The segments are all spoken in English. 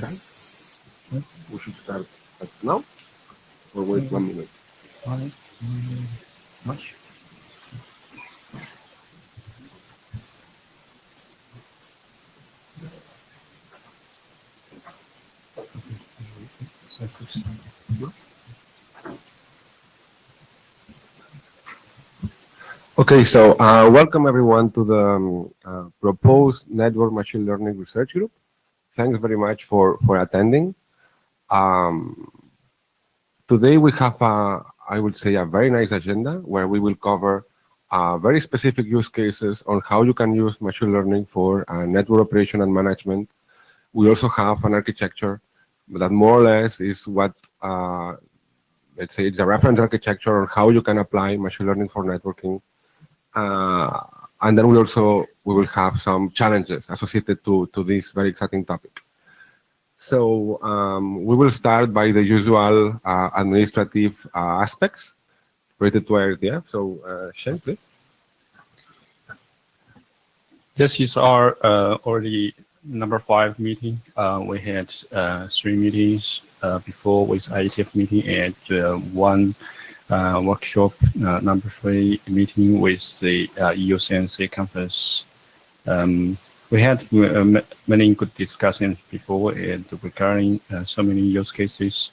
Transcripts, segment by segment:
Right? We should start now or wait 1 minute. Much. Okay, so welcome everyone to the proposed Network Machine Learning Research Group. Thanks very much for attending. Um, Today we have, I would say, a very nice agenda where we will cover very specific use cases on how you can use machine learning for network operation and management. We also have an architecture that more or less is what, let's say, it's a reference architecture on how you can apply machine learning for networking. And then we will have some challenges associated to this very exciting topic. So we will start by the usual administrative aspects related to IETF. So Shane, please. This is our already number 5 meeting. We had 3 meetings before with IETF meeting and 1 workshop, number 3 meeting with the EUCNC conference. We had many good discussions before and regarding so many use cases.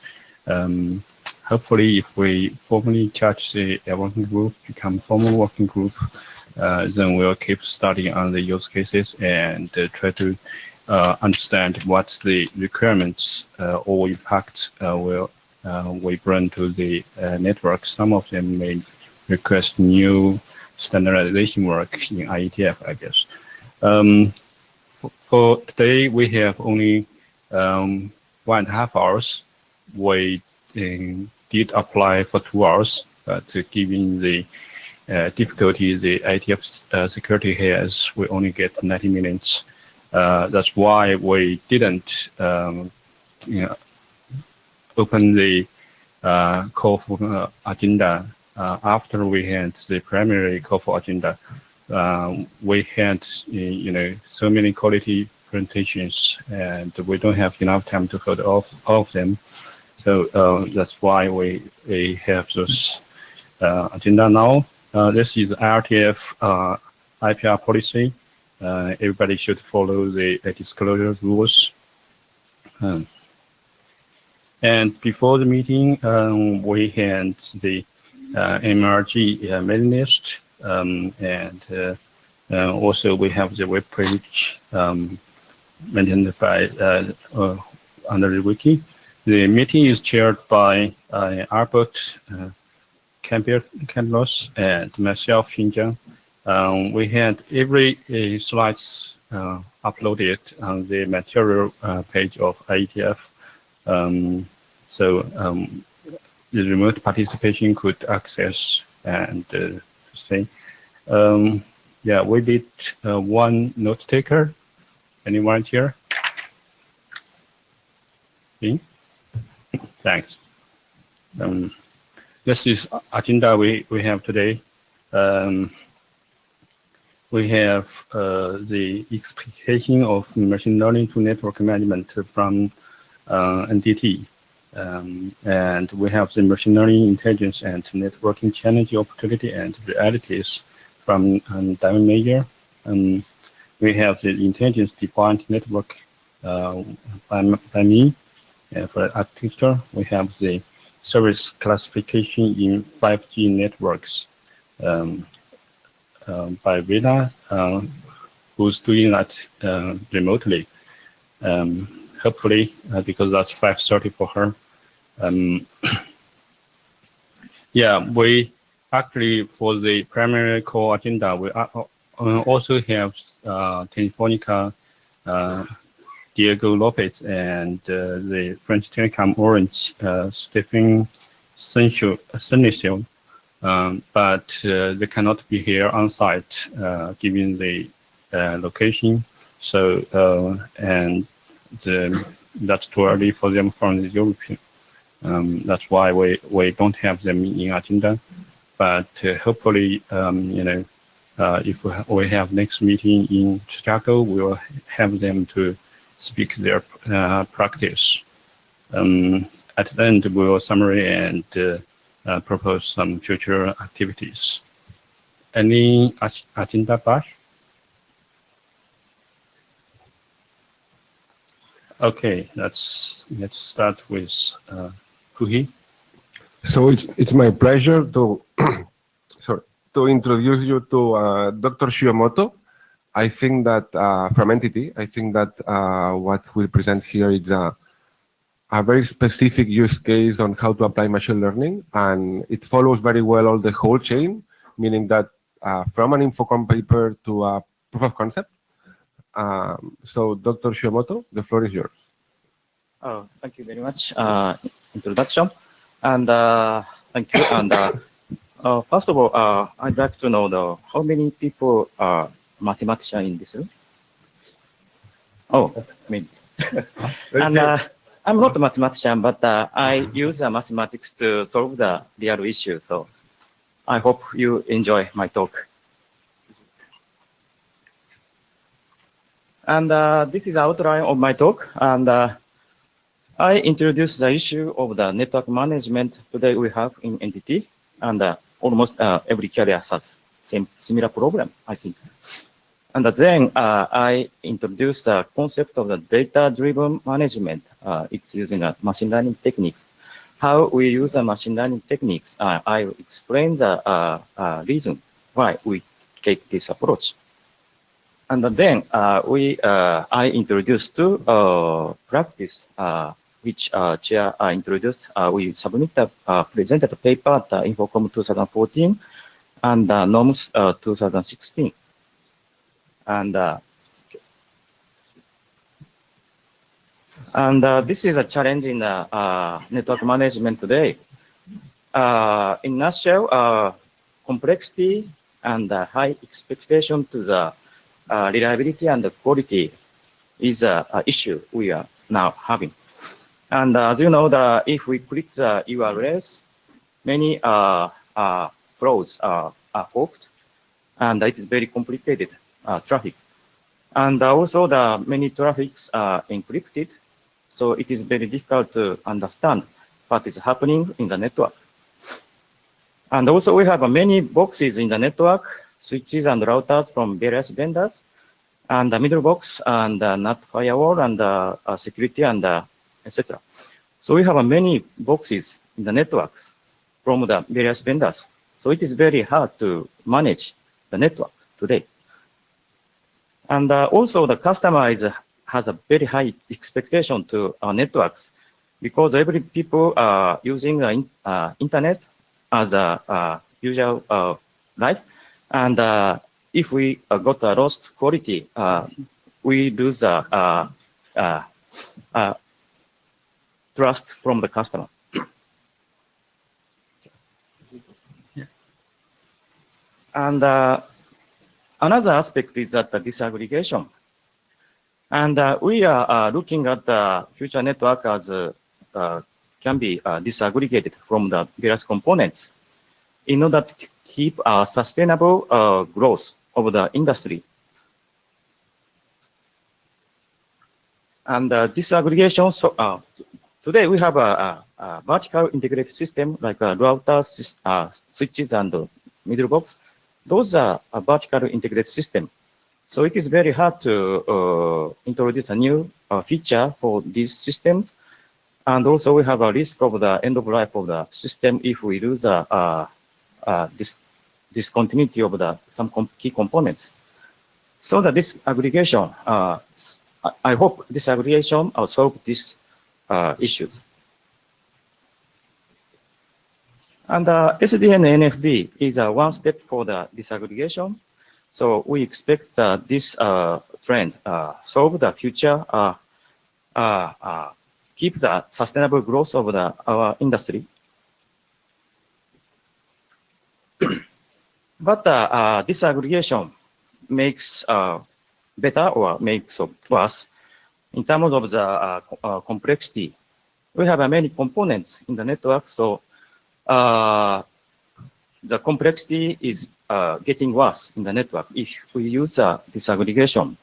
Hopefully, if we formally charge the working group, become formal working group, then we'll keep studying on the use cases and try to understand what the requirements or impact will we bring to the network. Some of them may request new standardization work in IETF, I guess. For today, we have only 1.5 hours. We did apply for 2 hours, but given the difficulty the IETF security has, we only get 90 minutes. That's why we didn't open the call for agenda after we had the primary call for agenda. We had so many quality presentations, and we don't have enough time to hold all of them. So that's why we have this agenda now. This is IETF IPR policy. Everybody should follow the disclosure rules. And before the meeting, we had the Nmlrg mailing list, and also we have the web page maintained by under the wiki. The meeting is chaired by Albert Campos and myself, Xinjiang. We had every slides uploaded on the material page of IETF. So the remote participation could access and say, yeah, we did 1 note taker. Any volunteer? Me? Thanks. This is agenda we have today. We have the explication of machine learning to network management from NDT. And we have the machine learning intelligence and networking challenge opportunity and realities from Diamond Major. We have the intelligence defined network by me. For architecture, we have the service classification in 5G networks by Vina, who's doing that remotely. Hopefully, because that's 5:30 for her. Yeah, we actually, for the primary core agenda, we also have Telefonica, Diego Lopez, and the French Telecom Orange, Stephen Senecio, but they cannot be here on site given the location. So, and that's too early for them from the European. That's why we don't have them in agenda. But hopefully, if we have next meeting in Chicago, we will have them to speak their practice. At the end, we will summary and propose some future activities. Any agenda, Bash? Okay, let's start with Kuhi. So it's my pleasure to sorry, to introduce you to Dr. Shiomoto. I think that from Entity, I think that what we'll present here is a very specific use case on how to apply machine learning, and it follows very well all the whole chain, meaning that from an Infocom paper to a proof of concept. So Dr. Shiomoto, the floor is yours. Oh, thank you very much. Introduction, and thank you. And first of all, I'd like to know how many people are mathematicians in this room? Oh, maybe. And I'm not a mathematician, but I use mathematics to solve the real issue. So I hope you enjoy my talk. And this is the outline of my talk. And I introduce the issue of the network management today we have in Entity. And almost every carrier has similar problem, I think. And then I introduce the concept of the data-driven management. It's using machine learning techniques. How we use machine learning techniques, I will explain the reason why we take this approach. And then I introduce two practice, which Chair introduced. We presented a paper at Infocom 2014 and NOMS 2016. And this is a challenge in network management today. In nutshell, complexity and high expectation to the reliability and the quality is an issue we are now having. And as you know, if we click the URLs, many flows are forked, and it is very complicated traffic. And also the many traffics are encrypted, so it is very difficult to understand what is happening in the network. And also we have many boxes in the network, switches and routers from various vendors, and the middle box and NAT firewall and security and etc. So we have many boxes in the networks from the various vendors. So it is very hard to manage the network today. And also the customer has a very high expectation to our networks because every people are using internet as a usual life. And if we got a lost quality, we lose trust from the customer. And another aspect is that the disaggregation. And we are looking at the future network as can be disaggregated from the various components in order to keep a sustainable growth of the industry. And disaggregation, so today we have a vertical integrated system like routers, switches, and middle box. Those are a vertical integrated system. So it is very hard to introduce a new feature for these systems. And also we have a risk of the end of life of the system if we lose this discontinuity of some key components. So that this aggregation, I hope this aggregation will solve these issues. And SDN NFV is one step for the disaggregation. So we expect this trend solve the future, keep the sustainable growth of our industry. But disaggregation makes better or makes worse in terms of the complexity. We have many components in the network, so the complexity is getting worse in the network if we use disaggregation.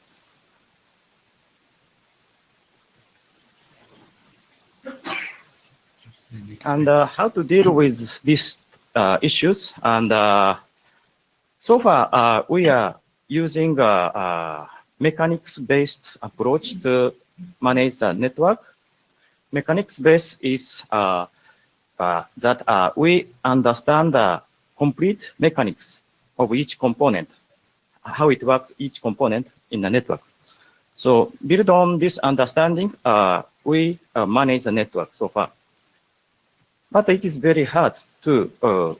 And how to deal with these issues. And so far, we are using a mechanics-based approach to manage the network. Mechanics-based is that we understand the complete mechanics of each component, how it works, each component in the network. So build on this understanding, we manage the network so far. But it is very hard to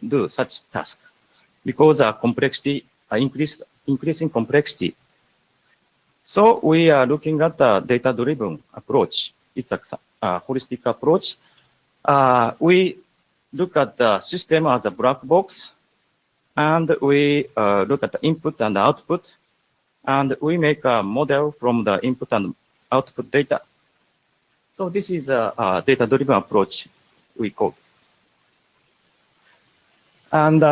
do such task because complexity, increasing complexity. So we are looking at the data-driven approach. It's a holistic approach. We look at the system as a black box, and we look at the input and output, and we make a model from the input and output data. So this is a data-driven approach we call. And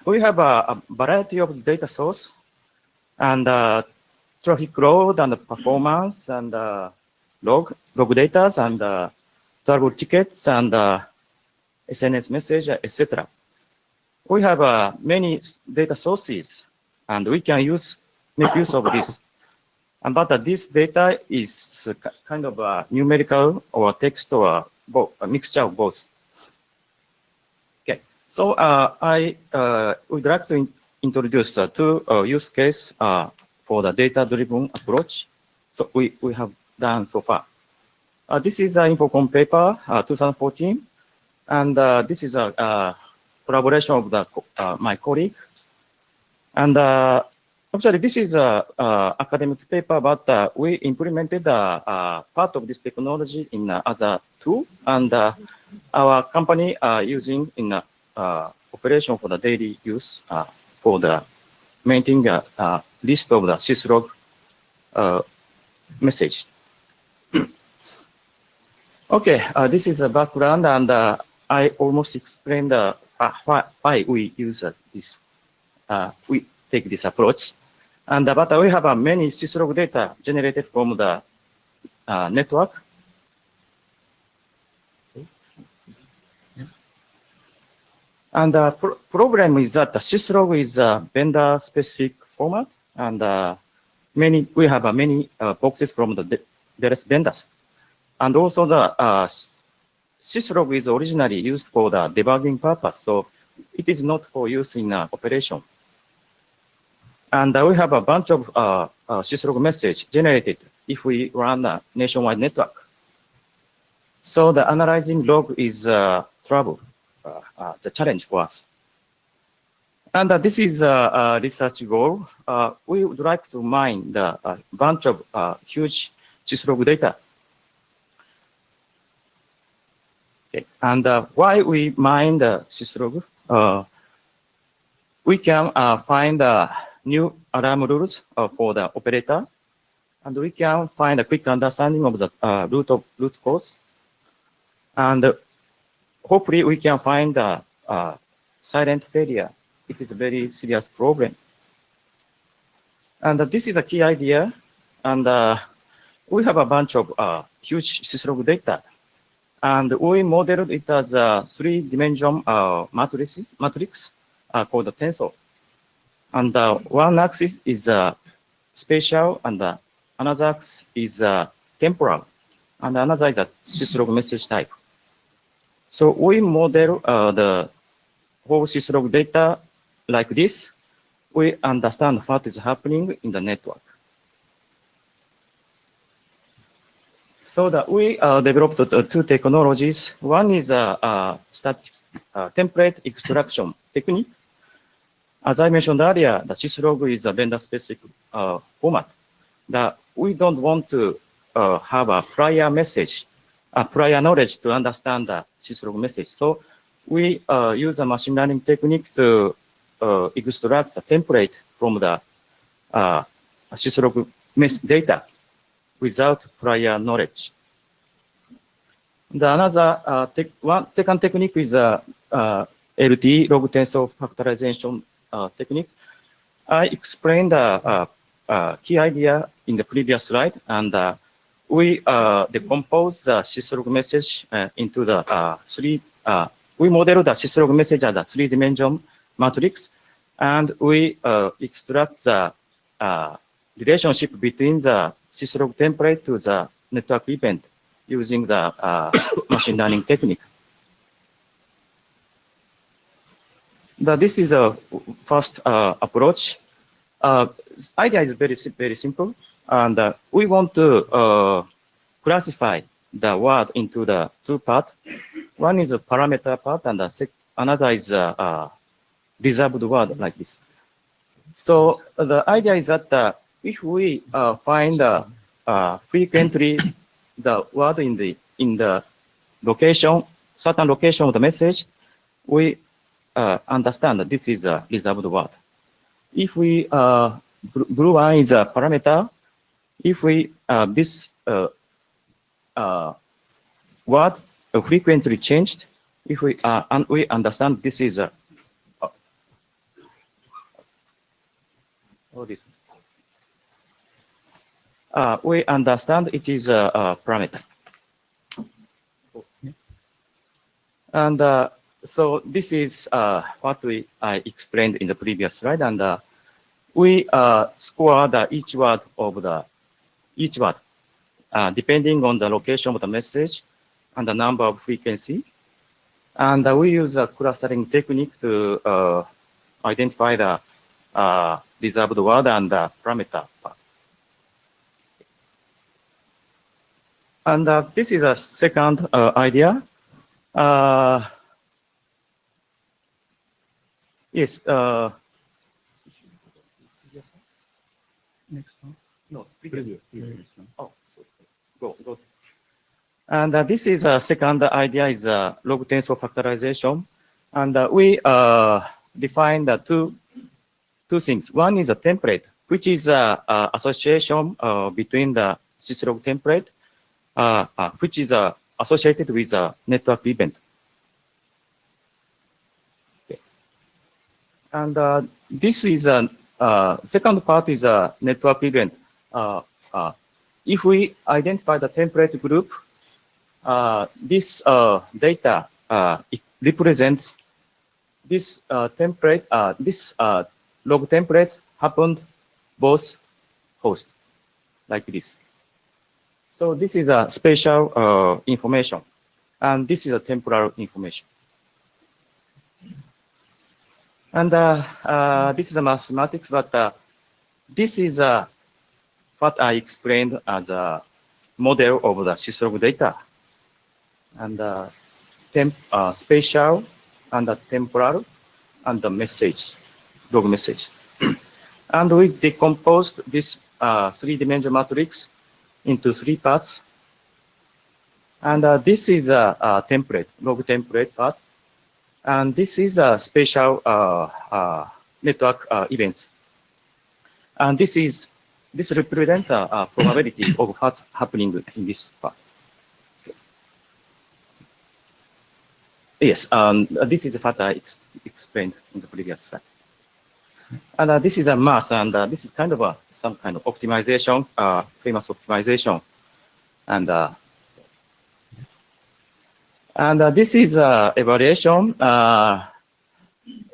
we have a variety of data source, and traffic load and performance and log data and travel tickets and SNS message, etc. We have many data sources, and we can make use of this. But this data is kind of numerical or text or a mixture of both. Okay, so I would like to introduce two use cases for the data-driven approach. So we have done so far. This is an Infocom paper, 2014, and this is a collaboration of my colleague. And actually, this is an academic paper, but we implemented part of this technology in as a tool, and our company are using in operation for the daily use for the maintaining a list of the syslog message. Okay, this is a background, and I almost explained why we use this. We take this approach, and but we have many syslog data generated from the network. And the problem is that the syslog is a vendor-specific format, and we have many boxes from the various vendors. And also the syslog is originally used for the debugging purpose, so it is not for use in operation. And we have a bunch of syslog message generated if we run a nationwide network. So the analyzing log is trouble. The challenge for us. And this is a research goal. We would like to mine the bunch of huge syslog data. Okay. And why we mine the syslog? We can find new alarm rules for the operator, and we can find a quick understanding of the root cause. And hopefully, we can find a silent failure. It is a very serious problem. And this is a key idea. And we have a bunch of huge syslog data. And we modeled it as a three-dimension matrix called the tensor. And one axis is spatial, and another axis is temporal, and another is a syslog message type. So we model the whole syslog data like this. We understand what is happening in the network. So that we developed two technologies. One is a static template extraction technique. As I mentioned earlier, the syslog is a vendor-specific format. That we don't want to have a prior message, prior knowledge to understand the syslog message. So we use a machine learning technique to extract the template from the syslog data without prior knowledge. The second technique is LT, log tensor factorization technique. I explained the key idea in the previous slide, and we decompose the syslog message into the three we model the syslog message as a three-dimensional matrix, and we extract the relationship between the syslog template to the network event using the machine learning technique. This is the first approach. Idea is very simple, and we want to classify the word into the two parts. One is a parameter part, and another is a reserved word like this. So the idea is that if we find frequently the word in the location, certain location of the message, we understand that this is a reserved word. If we blue one is a parameter, if we this word frequently changed, if we we understand this is a this. We understand it is a parameter. And so this is what I explained in the previous slide, and we score each word depending on the location of the message and the number of frequency, and we use a clustering technique to identify the reserved word and the parameter part. And this is a second idea. Yes. Next one. No, previous. Oh, so go. And this is a second idea is log tensor factorization, and we define the two things. One is a template, which is a association between the syslog template, which is associated with a network event. Okay. And this is a second part is a network event. If we identify the template group, this data it represents this template. This log template happened both hosts like this. So this is a spatial information, and this is a temporal information. And this is a mathematics, but this is what I explained as a model of the syslog data. And spatial, and the temporal, and the message, log message. And we decomposed this three-dimensional matrix into three parts. And this is a template, log template part. And this is a spatial network events. And this represents a probability of what's happening in this part. Yes, this is what I explained in the previous slide. And this is a math, and this is kind of some kind of optimization, famous optimization. And this is evaluation.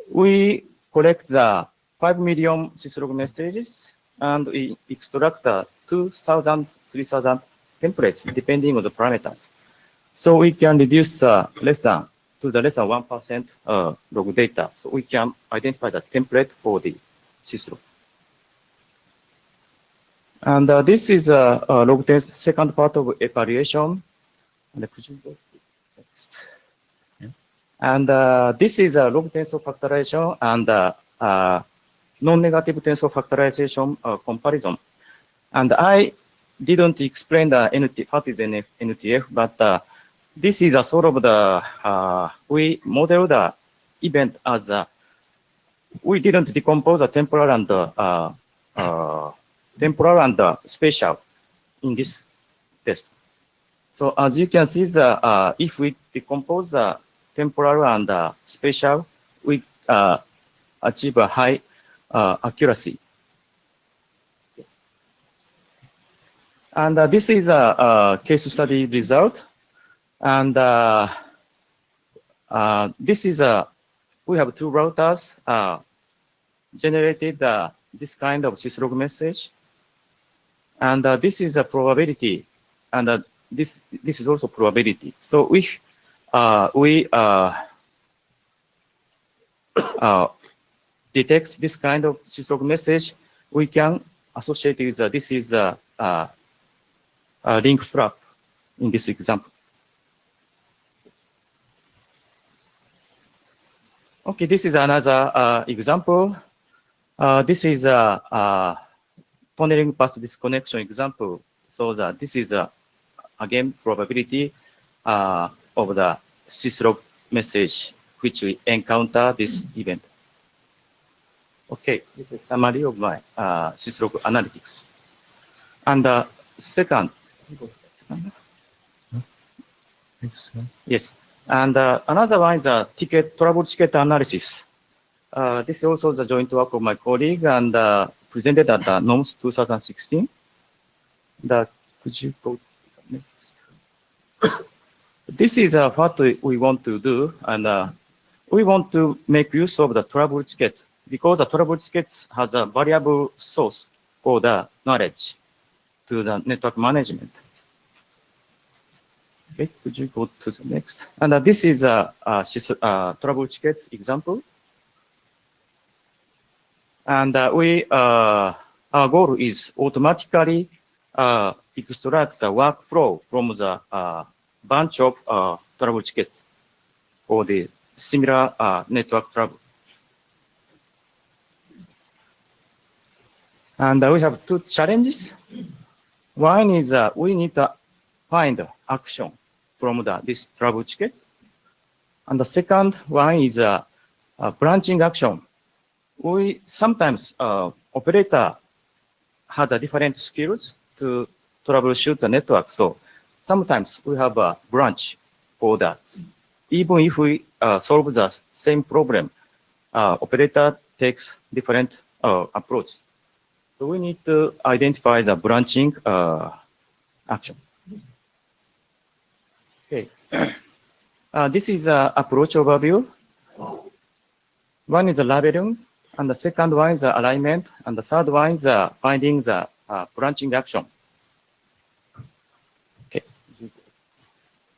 We collect the 5 million syslog messages, and we extract 2,000, 3,000 templates depending on the parameters. So we can reduce less than 1% log data. So we can identify the template for the syslog. And this is a log test second part of evaluation. And could you go next? Yeah. And this is a log tensor factorization and non-negative tensor factorization comparison. And I didn't explain the what is NTF, but this is a sort of the, we model the event as we didn't decompose the temporal and spatial in this test. So as you can see, if we decompose the temporal and spatial, we achieve a high accuracy. And this is a case study result. And This is we have two routers generated this kind of syslog message, and this is a probability, and this is also probability. So if we detect this kind of syslog message, we can associate with this is a link flap in this example. Okay, this is another example. This is a tunneling path disconnection example. So that this is again probability of the syslog message which we encounter this event. Okay, this is summary of my syslog analytics. And second, yes, and another one is trouble ticket analysis. This is also the joint work of my colleague and presented at the NOMS 2016. Could you go next? This is what we want to do, and we want to make use of the trouble ticket because the trouble ticket has a variable source for the knowledge to the network management. Okay, could you go to the next? And this is a trouble ticket example. And our goal is automatically extract the workflow from the bunch of trouble tickets for the similar network trouble. And we have two challenges. One is we need to find action from this trouble ticket. And the second one is branching action. We sometimes operator has a different skills to troubleshoot the network. So sometimes we have a branch for that. Even if we solve the same problem, operator takes different approach. So we need to identify the branching action. Okay. This is an approach overview. One is the labeling, and the second one is the alignment, and the third one is finding the branching action. Okay.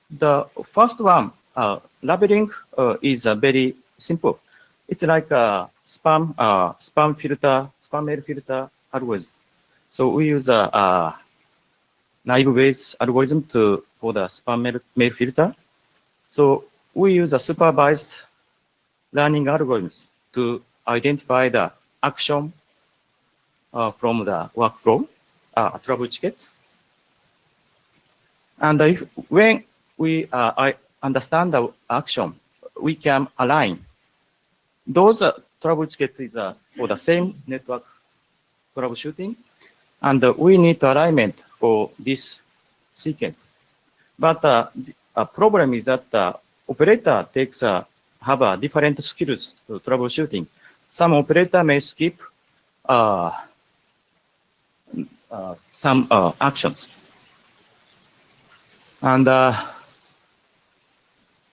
The first one, labeling, is very simple. It's like a spam mail filter algorithm. So we use a naive-based algorithm for the spam mail filter. So we use a supervised learning algorithms to identify the action from the workflow, trouble tickets. And when we understand the action, we can align. Those trouble tickets is for the same network troubleshooting, and we need alignment for this sequence. But the problem is that the operator have a different skills to troubleshooting. Some operator may skip some actions. And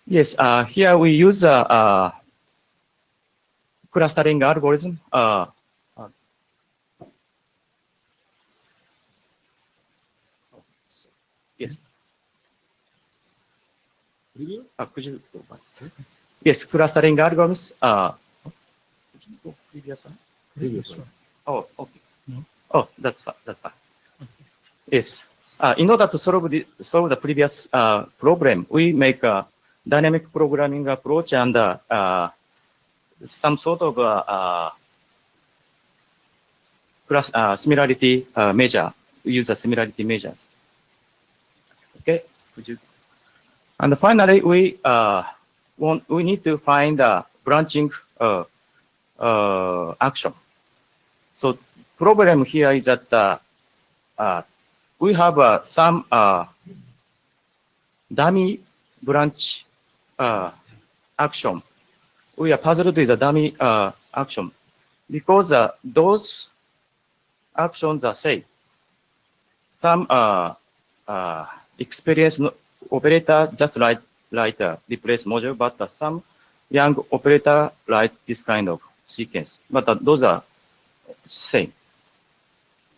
yes, here we use clustering algorithm. Yes. Could you go back? Yes, clustering algorithms. Could you go previous one? Previous one. Oh, okay. No. Oh, that's fine. That's fine. Yes. In order to solve the previous problem, we make a dynamic programming approach and some sort of similarity measure. We use the similarity measures. Okay. Could you? And finally, we need to find a branching action. So problem here is that we have some dummy branch action. We are puzzled with a dummy action because those actions are safe. Some experienced operator just write a replace module, but some young operator write this kind of sequence. But those are same.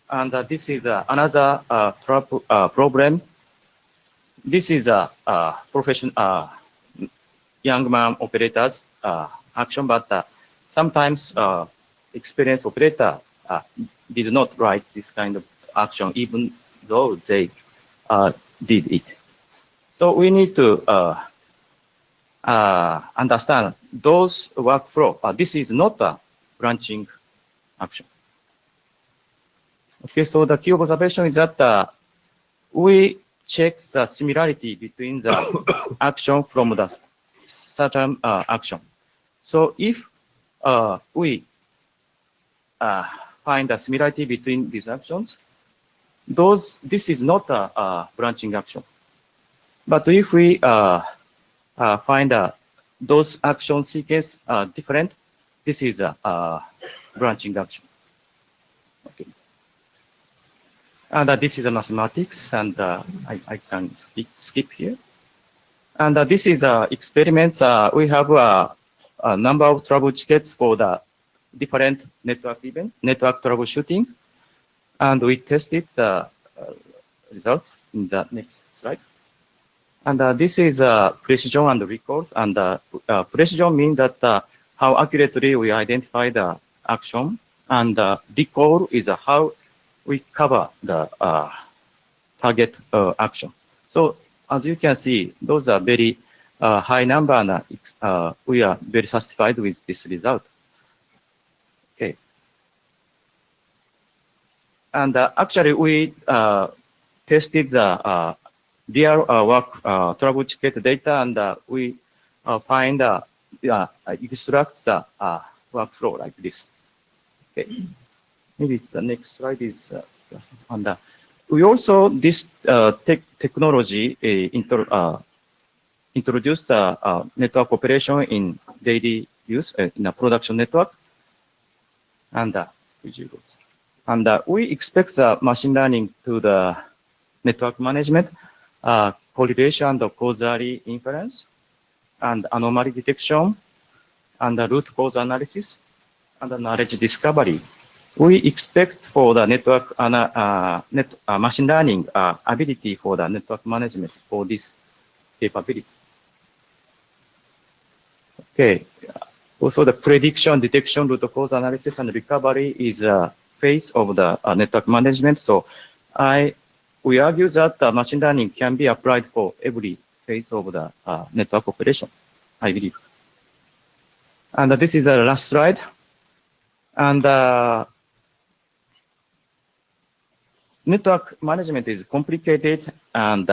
And this is another problem. This is a professional young man operators action, but sometimes experienced operator did not write this kind of action, even though they did it. So we need to understand those workflow. This is not a branching action. Okay, so the key observation is that we check the similarity between the action from the certain action. So if we find a similarity between these actions, this is not a branching action. But if we find those action sequence different, this is a branching action. Okay. And this is a mathematics, and I can skip here. And this is experiments. We have a number of trouble tickets for the different network event, network troubleshooting, and we tested the results in the next slide. And this is precision and recalls. And precision means that how accurately we identify the action, and recall is how we cover the target action. So as you can see, those are very high number, and we are very satisfied with this result. Okay. And actually, we tested the real work trouble ticket data, and we find extract the workflow like this. Okay. Maybe the next slide is and we also this technology introduced network operation in daily use in a production network, and we expect the machine learning to the network management, correlation and causal inference, and anomaly detection, and root cause analysis, and knowledge discovery. We expect for the network machine learning ability for the network management for this capability. Okay. Also, the prediction, detection, root cause analysis, and recovery is a phase of the network management. So, we argue that machine learning can be applied for every phase of the network operation, I believe. And this is the last slide. And network management is complicated, and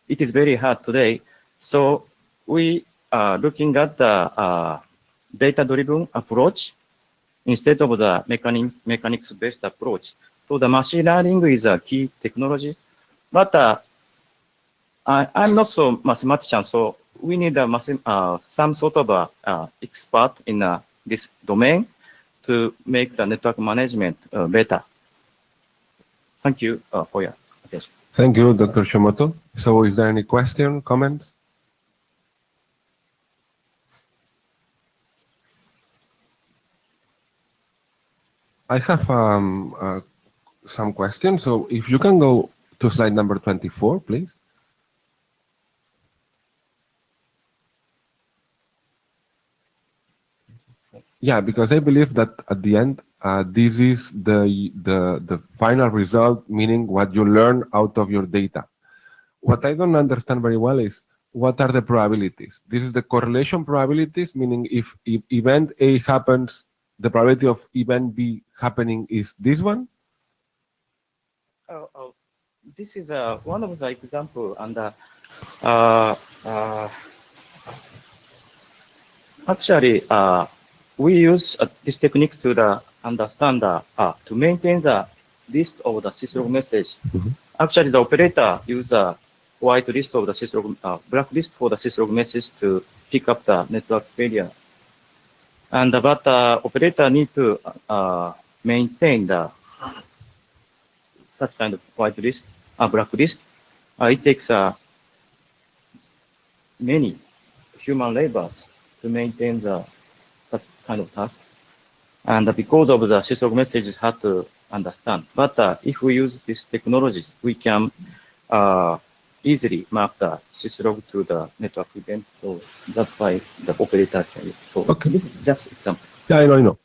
it is very hard today. So we are looking at the data-driven approach instead of the mechanics-based approach. So the machine learning is a key technology, but I'm not so mathematician, so we need some sort of expert in this domain to make the network management better. Thank you for your attention. Thank you, Dr. Shimoto. So is there any question, comments? I have some questions. So if you can go to slide number 24, please. Yeah, because I believe that at the end, this is the final result, meaning what you learn out of your data. What I don't understand very well is what are the probabilities? This is the correlation probabilities, meaning if event A happens, the probability of event B happening is this one? This is one of the example, and actually, we use this technique to understand to maintain the list of the syslog message. Mm-hmm. Actually, the operator use a white list of the syslog, black list for the syslog message to pick up the network failure. And but operator need to maintain the such kind of white list, black list. It takes many human labors to maintain that kind of tasks. And because of the syslog messages hard to understand. But if we use these technologies, we can easily map the syslog to the network event. So that's why the operator can use. So Okay. this is just example. Yeah, I know.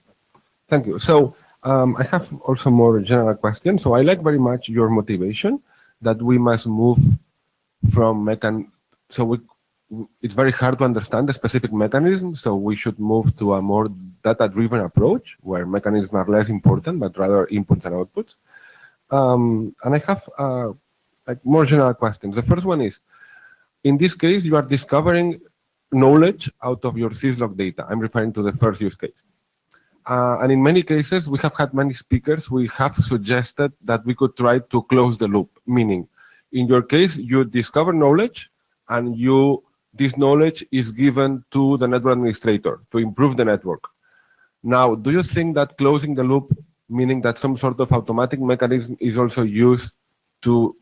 Thank you. So I have also more general questions. So I like very much your motivation that we must move from it's very hard to understand the specific mechanism, so we should move to a more data-driven approach where mechanisms are less important, but rather inputs and outputs. And I have like more general questions. The first one is, in this case, you are discovering knowledge out of your syslog data. I'm referring to the first use case. And in many cases, we have had many speakers, we have suggested that we could try to close the loop, meaning, in your case, you discover knowledge, and this knowledge is given to the network administrator to improve the network. Now, do you think that closing the loop, meaning that some sort of automatic mechanism is also used to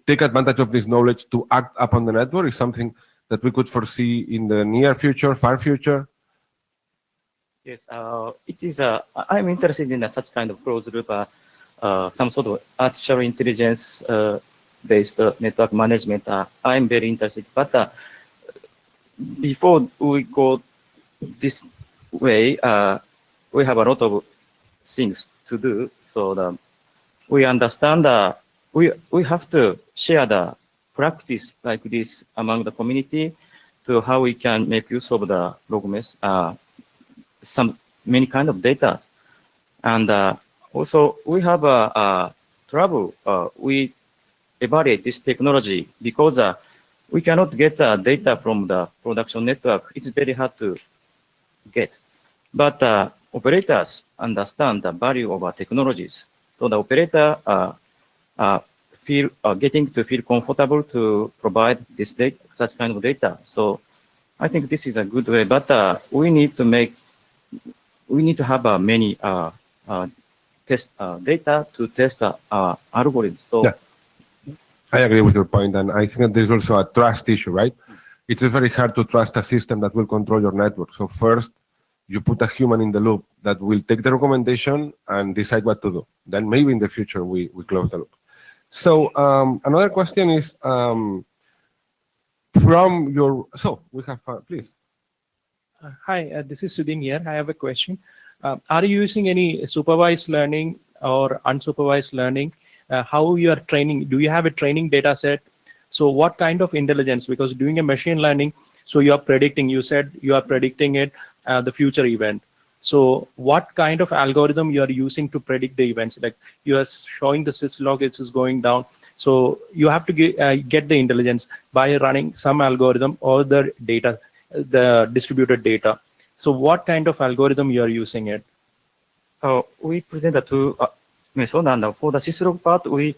take advantage of this knowledge to act upon the network, is something that we could foresee in the near future, far future? Yes, it is. I'm interested in such kind of closed loop, some sort of artificial intelligence based network management. I'm very interested. But before we go this way, we have a lot of things to do. So we understand that we have to share the practice like this among the community to how we can make use of the log mess. Many kind of data, and also we have trouble. We evaluate this technology because we cannot get data from the production network. It's very hard to get, but operators understand the value of our technologies. So the operator getting to feel comfortable to provide this data, such kind of data. So I think this is a good way, but we need to have many test data to test algorithms. So yeah, I agree with your point, and I think that there's also a trust issue, right? It's very hard to trust a system that will control your network. So first, you put a human in the loop that will take the recommendation and decide what to do. Then maybe in the future we close the loop. So another question is we have please. Hi, this is Sudhin here. I have a question. Are you using any supervised learning or unsupervised learning? How you are training? Do you have a training data set? So what kind of intelligence? Because doing a machine learning, so you are predicting, you said you are predicting it, the future event. So what kind of algorithm you are using to predict the events? Like you are showing the syslog, it is going down. So you have to get the intelligence by running some algorithm or the data, the distributed data. So what kind of algorithm you are using it? we present the two methods, and for the syslog part, we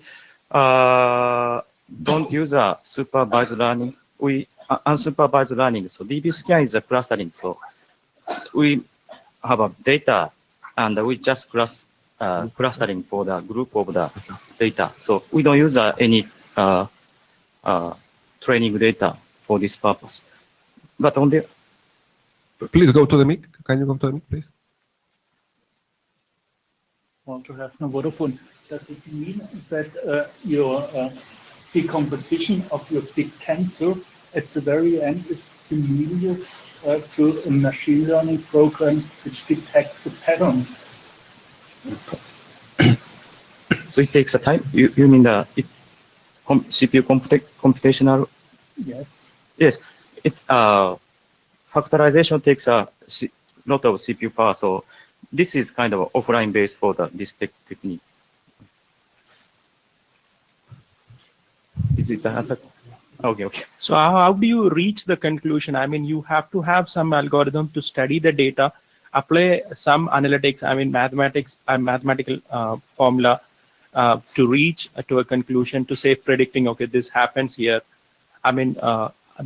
don't use a supervised learning. We unsupervised learning. So DB scan is a clustering. So we have a data, and we just clustering for the group of the data. So we don't use any training data for this purpose. But on the Please go to the mic. Can you go to the mic, please? Want to have no Vodafone. Does it mean that your decomposition of your big tensor at the very end is similar to a machine learning program which detects a pattern? So it takes a time. You mean the CPU computational? Yes. Yes. It factorization takes a lot of CPU power. So this is kind of offline based for this technique. Is it the answer? Okay. So how do you reach the conclusion? I mean, you have to have some algorithm to study the data, apply some analytics, I mean, mathematical formula to reach to a conclusion to say predicting, okay, this happens here. I mean,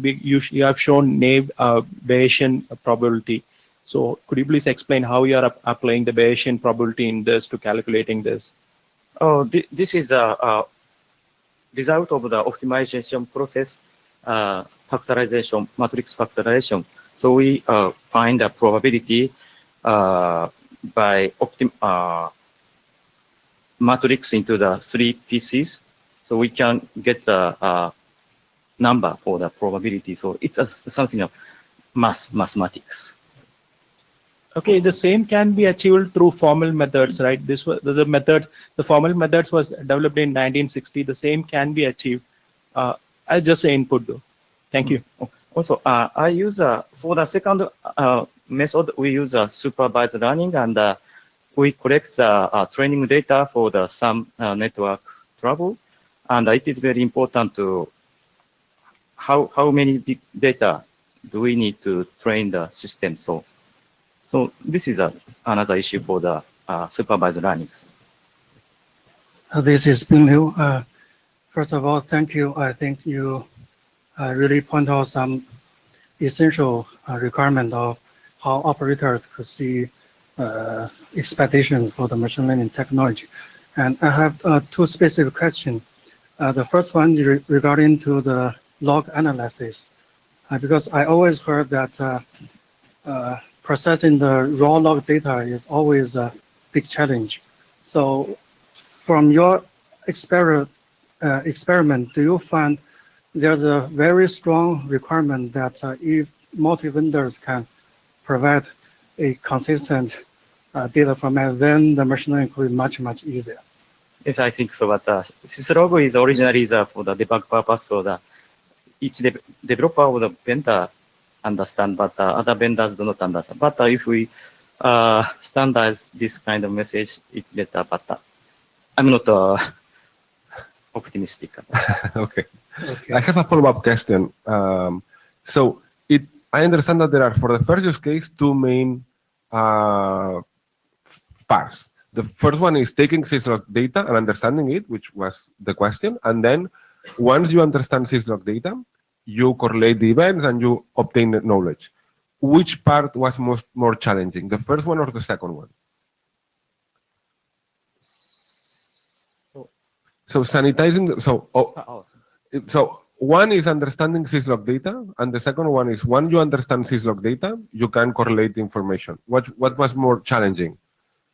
you have shown Bayesian probability. So could you please explain how you are applying the Bayesian probability in this to calculating this? Oh, this is a result of the optimization process factorization, matrix factorization. So we find a probability by matrix into the 3 pieces. So we can get the number for the probability. So it's something of mathematics. Okay, the same can be achieved through formal methods, right? This was the formal methods was developed in 1960. The same can be achieved. I'll just say input though. Thank you. Also, I use for the second method, we use supervised learning, and we collect training data for the some network trouble, and it is very important to how many big data do we need to train the system. So this is another issue for the supervised learning. This is Bing Liu. First of all, thank you. I think you really point out some essential requirement of how operators could see expectations for the machine learning technology. And I have two specific questions. The first one is regarding to the log analysis, because I always heard that processing the raw log data is always a big challenge. So from your experiment, do you find there's a very strong requirement that if multi-vendors can provide a consistent data format, then the machine learning could be much, much easier? Yes, I think so. But syslog is originally for the debug purpose for the each developer of the vendor understand, but other vendors do not understand. But if we standardize this kind of message, it's better. But I'm not optimistic. Okay. I have a follow-up question. So I understand that there are, for the first use case, two main parts. The first one is taking syslog data and understanding it, which was the question. And then once you understand syslog data, you correlate the events and you obtain the knowledge. Which part was more challenging, the first one or the second one? So sanitizing, so one is understanding syslog data, and the second one is when you understand syslog data, you can correlate information. What was more challenging?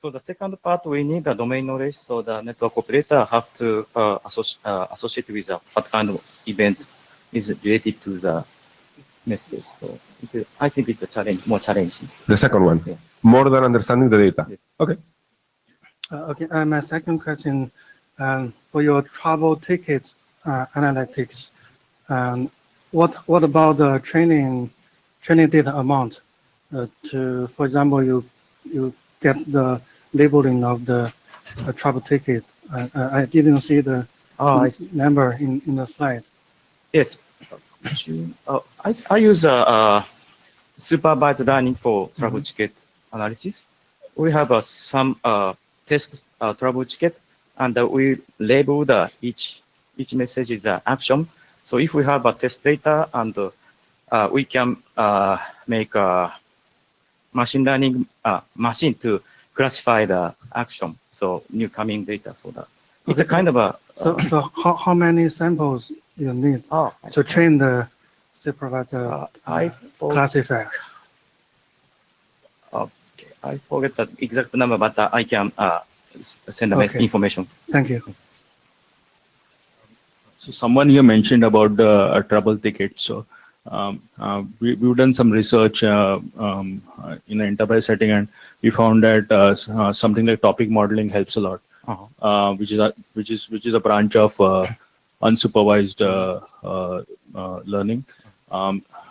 So the second part, we need the domain knowledge. So the network operator have to associate with what kind of event is related to the message. So I think it's a challenge, more challenging. The second one, yeah. More than understanding the data. Yeah. Okay. Okay. My second question, for your travel tickets analytics, what about the training data amount? For example, you get the labeling of the travel ticket. I didn't see the number in the slide. Yes. I use supervised learning for travel ticket analysis. We have some test travel ticket, and we label each message is an action. So if we have a test data, and we can make a machine learning machine to classify the action. So new coming data for that. It's a kind of a. So how many samples you need to train the supervised classifier? Okay, I forget the exact number, but I can send the information. Thank you. So someone here mentioned about the trouble ticket. So we've done some research in an enterprise setting, and we found that something like topic modeling helps a lot, which is a branch of unsupervised learning.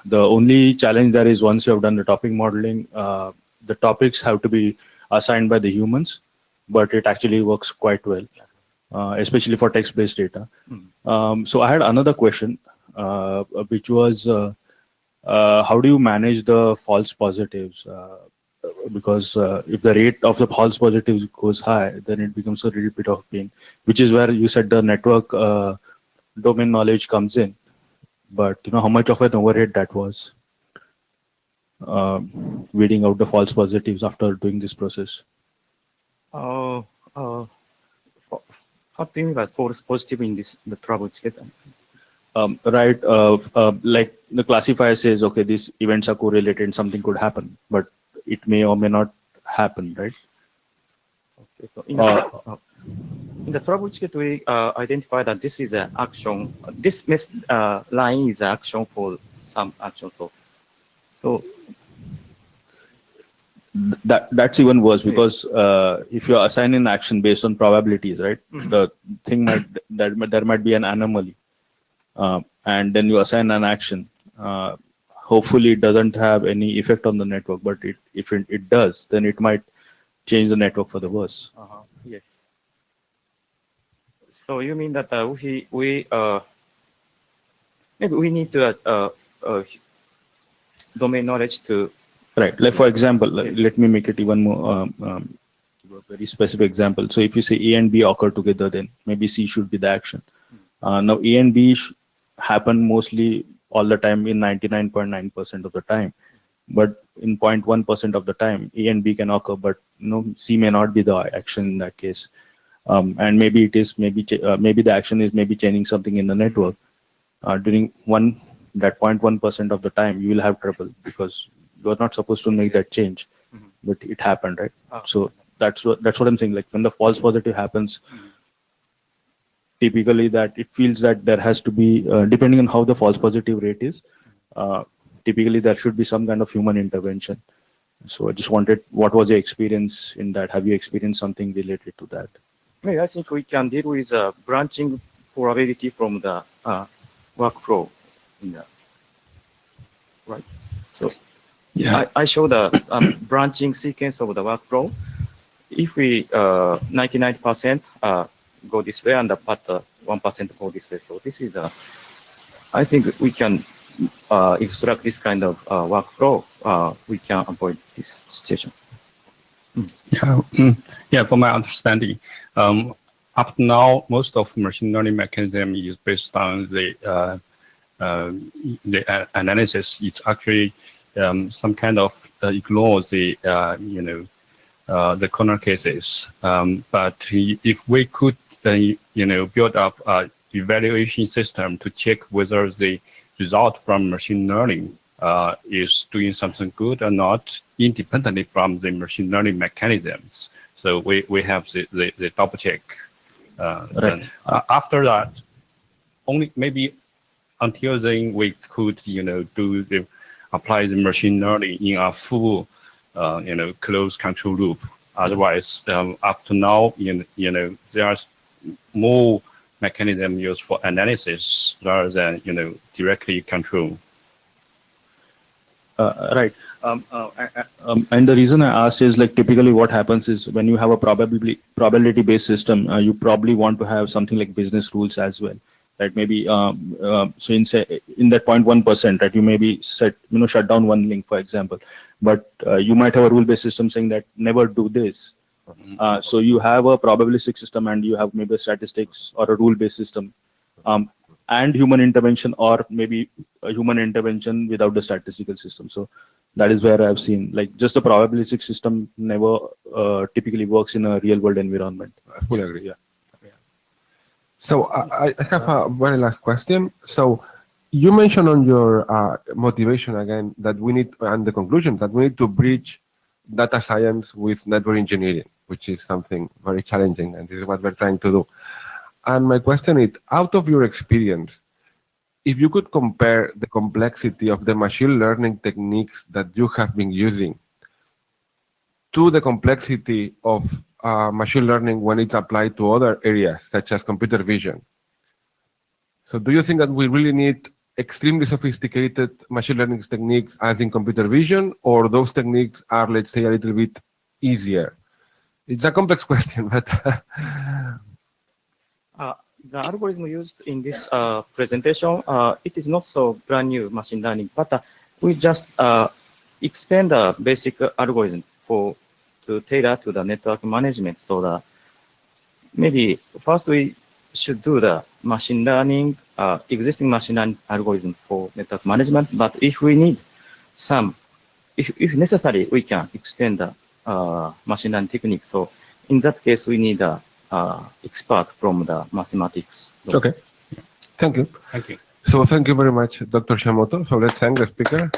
The only challenge there is once you have done the topic modeling, the topics have to be assigned by the humans, but it actually works quite well, especially for text-based data. So I had another question, which was, how do you manage the false positives? Because if the rate of the false positives goes high, then it becomes a little bit of pain, which is where you said the network domain knowledge comes in. But you know how much of an overhead that was, weeding out the false positives after doing this process. What do you mean by false positive in the travel ticket? Right. Like the classifier says, okay, these events are correlated and something could happen, but it may or may not happen, right? Okay, so in the trouble ticket, we identify that this is an action. This line is an action for some action. So That's even worse because if you're assigning action based on probabilities, right? The thing there might be an anomaly, and then you assign an action. Hopefully, it doesn't have any effect on the network, but if it does, then it might change the network for the worse. yes. So you mean that maybe we need to domain knowledge to. Right. Like for example, let me make it even more give a very specific example. So if you say A and B occur together, then maybe C should be the action. Now A and B happen mostly all the time in 99.9% of the time, but in 0.1% of the time, A and B can occur, but C may not be the action in that case. And maybe it is maybe the action is maybe changing something in the network. During that 0.1% of the time, you will have trouble because you are not supposed to make that change, but it happened, right? So that's what I'm saying. Like when the false positive happens, typically that it feels that there has to be, depending on how the false positive rate is, typically there should be some kind of human intervention. So I just wanted, what was your experience in that? Have you experienced something related to that? Maybe I think we can deal with branching probability from the workflow. Right. So Yeah. I show the branching sequence of the workflow. If we 99% go this way and the 1% go this way. So this is I think we can extract this kind of workflow. We can avoid this situation. Yeah, yeah. From my understanding, up to now, most of machine learning mechanism is based on the analysis. It's actually some kind of ignores the the corner cases. But if we could build up a evaluation system to check whether the result from machine learning is doing something good or not, independently from the machine learning mechanisms. So we have the double check. Right. After that, only maybe until then we could apply the machine learning in a full closed control loop. Otherwise, up to now, there's more mechanism used for analysis rather than directly control. Right. And the reason I asked is, like, typically what happens is when you have a probability-based system, you probably want to have something like business rules as well. Right? Maybe so in that 0.1%, right? You maybe shut down one link, for example, but you might have a rule-based system saying that never do this. So you have a probabilistic system and you have maybe a statistics or a rule-based system. And human intervention, or maybe a human intervention without the statistical system. So that is where I've seen, like, just a probabilistic system never typically works in a real world environment. I fully agree. Yeah. So I have a very last question. So you mentioned on your motivation again that we need, and the conclusion that we need to bridge data science with network engineering, which is something very challenging, and this is what we're trying to do. And my question is, out of your experience, if you could compare the complexity of the machine learning techniques that you have been using to the complexity of machine learning when it's applied to other areas, such as computer vision. So do you think that we really need extremely sophisticated machine learning techniques as in computer vision, or those techniques are, let's say, a little bit easier? It's a complex question, but... The algorithm used in this presentation, it is not so brand new machine learning, but we just extend the basic algorithm to tailor to the network management. So maybe first we should do the machine learning, existing machine learning algorithm for network management. But if we need some, if necessary, we can extend the machine learning technique. So in that case, we need a expert from the mathematics. Okay. Thank you. Thank you. So thank you very much, Dr. Shamoto. So let's thank the speaker.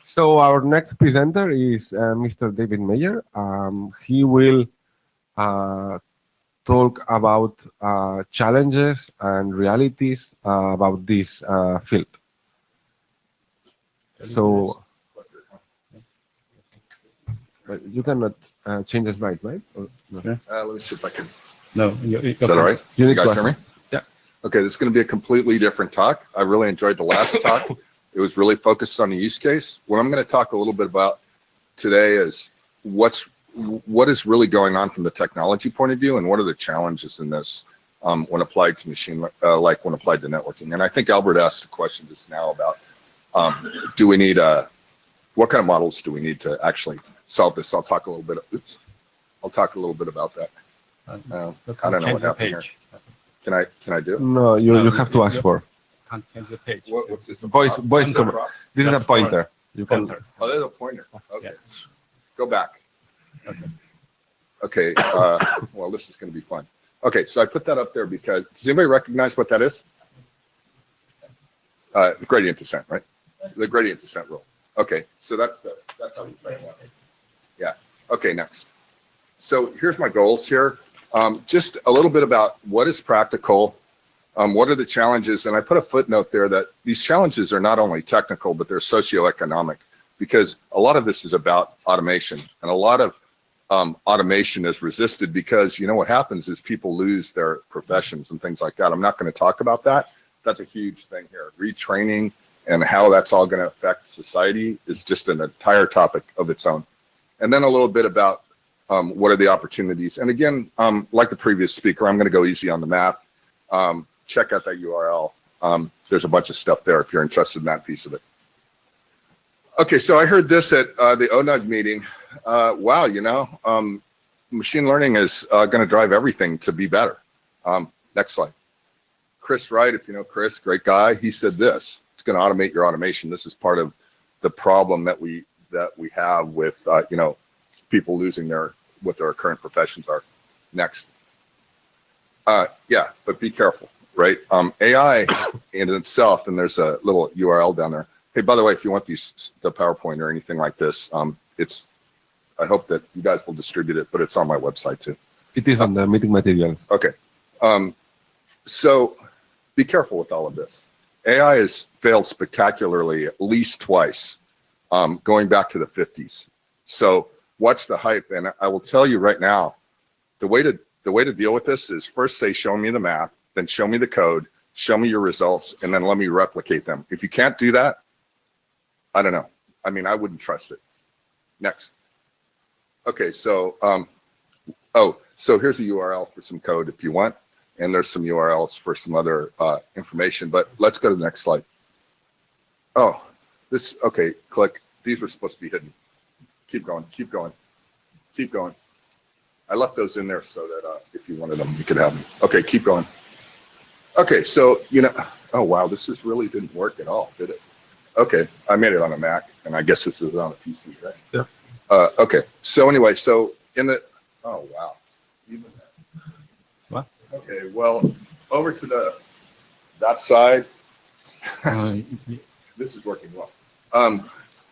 So our next presenter is Mr. David Mayer. He will talk about challenges and realities about this field. So but you cannot change the slide, right? Or, no? Let me see if I can. No, Is that all right? You You need guys to hear me? ask. Yeah. Okay, this is going to be a completely different talk. I really enjoyed the last talk. It was really focused on the use case. What I'm going to talk a little bit about today is what is really going on from the technology point of view, and what are the challenges in this when applied to like when applied to networking. And I think Albert asked a question just now about do we need what kind of models do we need to actually solve this? I'll talk a little bit. I'll talk a little bit about that. I don't know what happened here. Can I do it? No, you have to ask for Can't change the page. What's this? voice command. This is a pointer. You can. Pointer. Oh, there's a pointer. Okay. Yeah. Go back. Okay. Okay. Well, this is going to be fun. Okay, so I put that up there because does anybody recognize what that is? The gradient descent, right? The gradient descent rule. Okay, so that's how we train that. Yeah. Okay, next. So here's my goals here. Just a little bit about what is practical, what are the challenges, and I put a footnote there that these challenges are not only technical, but they're socioeconomic, because a lot of this is about automation, and a lot of automation is resisted because you know what happens is people lose their professions and things like that. I'm not going to talk about that. That's a huge thing here. Retraining and how that's all going to affect society is just an entire topic of its own. And then a little bit about what are the opportunities. And again, like the previous speaker, I'm going to go easy on the math. Check out that URL. There's a bunch of stuff there if you're interested in that piece of it. Okay, so I heard this at the ONUG meeting. Wow, you know, machine learning is going to drive everything to be better. Next slide. Chris Wright, if you know Chris, great guy. He said this: it's going to automate your automation. This is part of the problem that we have with you know, people losing what their current professions are. Next. Yeah, but be careful, right? AI in itself, and there's a little URL down there. Hey, by the way, if you want the PowerPoint or anything like this, I hope that you guys will distribute it, but it's on my website too. It is on the meeting materials. Okay. So be careful with all of this. AI has failed spectacularly at least twice, going back to the 50s. So watch the hype. And I will tell you right now, the way to deal with this is first say, show me the math, then show me the code, show me your results, and then let me replicate them. If you can't do that, I don't know. I mean, I wouldn't trust it. Next. Okay, so, so here's a URL for some code if you want, and there's some URLs for some other information, but let's go to the next slide. Oh, this, okay, click. These were supposed to be hidden. Keep going, keep going, keep going. I left those in there so that if you wanted them, you could have them. Okay, keep going. Okay, so, you know, oh wow, this is really didn't work at all, did it? Okay, I made it on a Mac, and I guess this is on a PC, right? Yeah. Okay, so anyway, so in the, oh wow. Even that. What? Okay, well, over to that side, this is working well.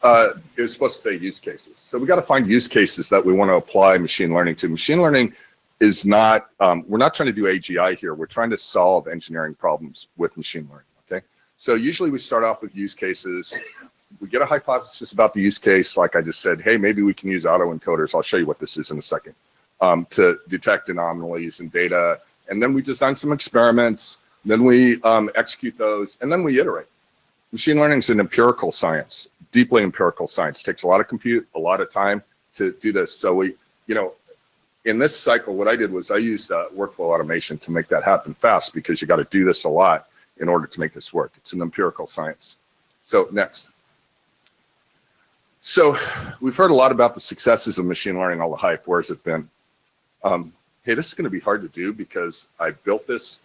It was supposed to say use cases. So we got to find use cases that we want to apply machine learning to. Machine learning is not, we're not trying to do AGI here. We're trying to solve engineering problems with machine learning, okay? So usually we start off with use cases. We get a hypothesis about the use case. Like I just said, hey, maybe we can use autoencoders. I'll show you what this is in a second, to detect anomalies in data. And then we design some experiments. Then we execute those, and then we iterate. Machine learning is an empirical science, deeply empirical science. It takes a lot of compute, a lot of time to do this. So we, you know, in this cycle, what I did was I used workflow automation to make that happen fast, because you got to do this a lot in order to make this work. It's an empirical science. So next. So we've heard a lot about the successes of machine learning, all the hype. Where's it been? Hey, this is going to be hard to do because I built this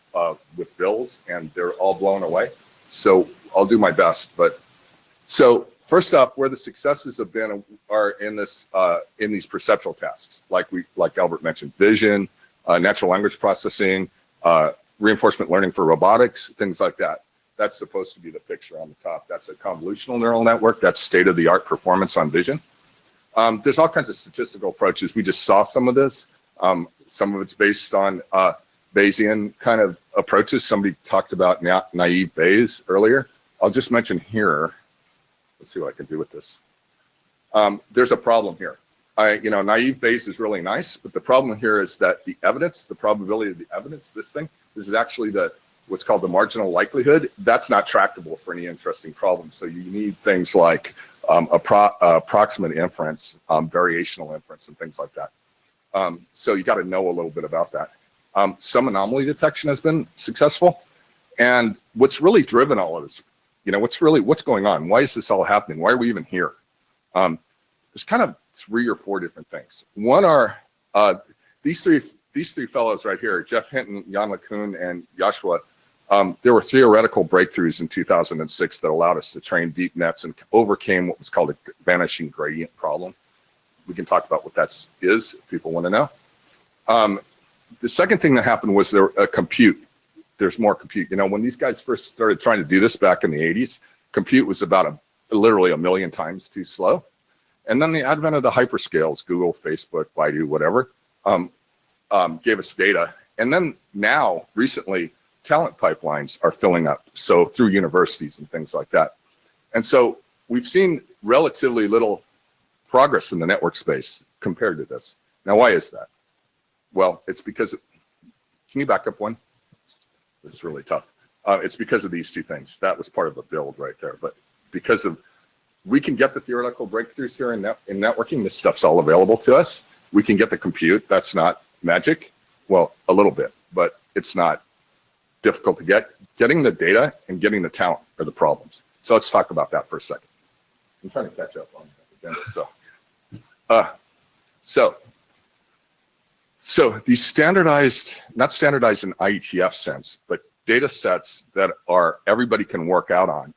with bills and they're all blown away. So I'll do my best. But so first off, where the successes have been are in this in these perceptual tasks, like Albert mentioned, vision, natural language processing, reinforcement learning for robotics, things like that. That's supposed to be the picture on the top. That's a convolutional neural network. That's state-of-the-art performance on vision. There's all kinds of statistical approaches. We just saw some of this. Some of it's based on Bayesian kind of approaches. Somebody talked about naive Bayes earlier. I'll just mention here, let's see what I can do with this. There's a problem here. Naive Bayes is really nice, but the problem here is that the evidence, the probability of the evidence, this thing, this is actually what's called the marginal likelihood. That's not tractable for any interesting problem. So you need things like approximate inference, variational inference, and things like that. So you got to know a little bit about that. Some anomaly detection has been successful. And what's really driven all of this, what's going on? Why is this all happening? Why are we even here? There's kind of 3 or 4 different things. One are these three fellows right here, Jeff Hinton, Jan LeCun, and Joshua. There were theoretical breakthroughs in 2006 that allowed us to train deep nets and overcame what was called a vanishing gradient problem. We can talk about what that is if people want to know. The second thing that happened was compute. There's more compute. When these guys first started trying to do this back in the 80s, compute was about literally 1 million times too slow. And then the advent of the hyperscales, Google, Facebook, Baidu, whatever, gave us data. And then now, recently, talent pipelines are filling up. So through universities and things like that. And so we've seen relatively little progress in the network space compared to this. Now, why is that? Well, it's because, can you back up one? It's really tough. It's because of these 2 things. That was part of the build right there. But because of, we can get the theoretical breakthroughs here in networking. This stuff's all available to us. We can get the compute. That's not magic. Well, a little bit, but it's not difficult to get. Getting the data and getting the talent are the problems. So let's talk about that for a second. I'm trying to catch up on the agenda. So these standardized, not standardized in IETF sense, but data sets that everybody can work out on,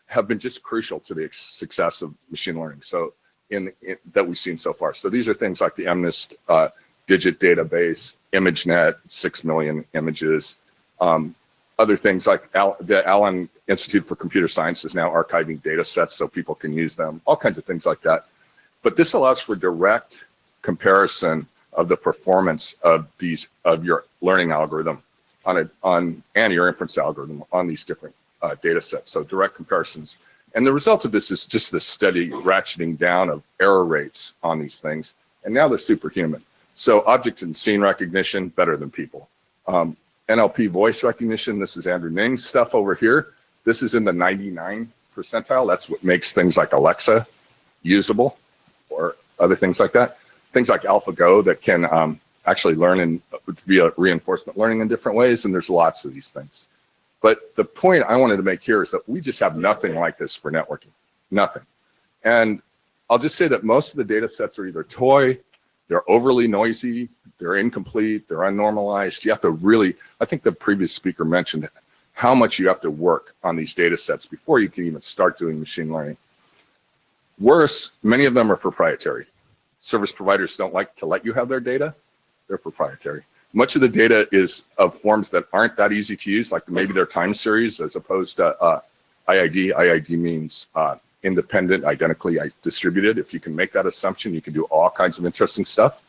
have been just crucial to the success of machine learning. So that we've seen so far. So these are things like the MNIST digit database, ImageNet, 6 million images. Other things like the Allen Institute for Computer Science is now archiving data sets so people can use them, all kinds of things like that. But this allows for direct comparison of the performance of your learning algorithm and your inference algorithm on these different data sets. So direct comparisons. And the result of this is just the steady ratcheting down of error rates on these things. And now they're superhuman. So object and scene recognition, better than people. NLP voice recognition, this is Andrew Ning's stuff over here. This is in the 99 percentile. That's what makes things like Alexa usable or other things like that. Things like AlphaGo that can actually learn via reinforcement learning in different ways. And there's lots of these things. But the point I wanted to make here is that we just have nothing like this for networking, nothing. And I'll just say that most of the data sets are either toy, they're overly noisy, they're incomplete, they're unnormalized. You have to really, I think the previous speaker mentioned how much you have to work on these data sets before you can even start doing machine learning. Worse, many of them are proprietary. Service providers don't like to let you have their data, they're proprietary. Much of the data is of forms that aren't that easy to use, like maybe they're time series as opposed to IID. IID means independent, identically distributed. If you can make that assumption, you can do all kinds of interesting stuff.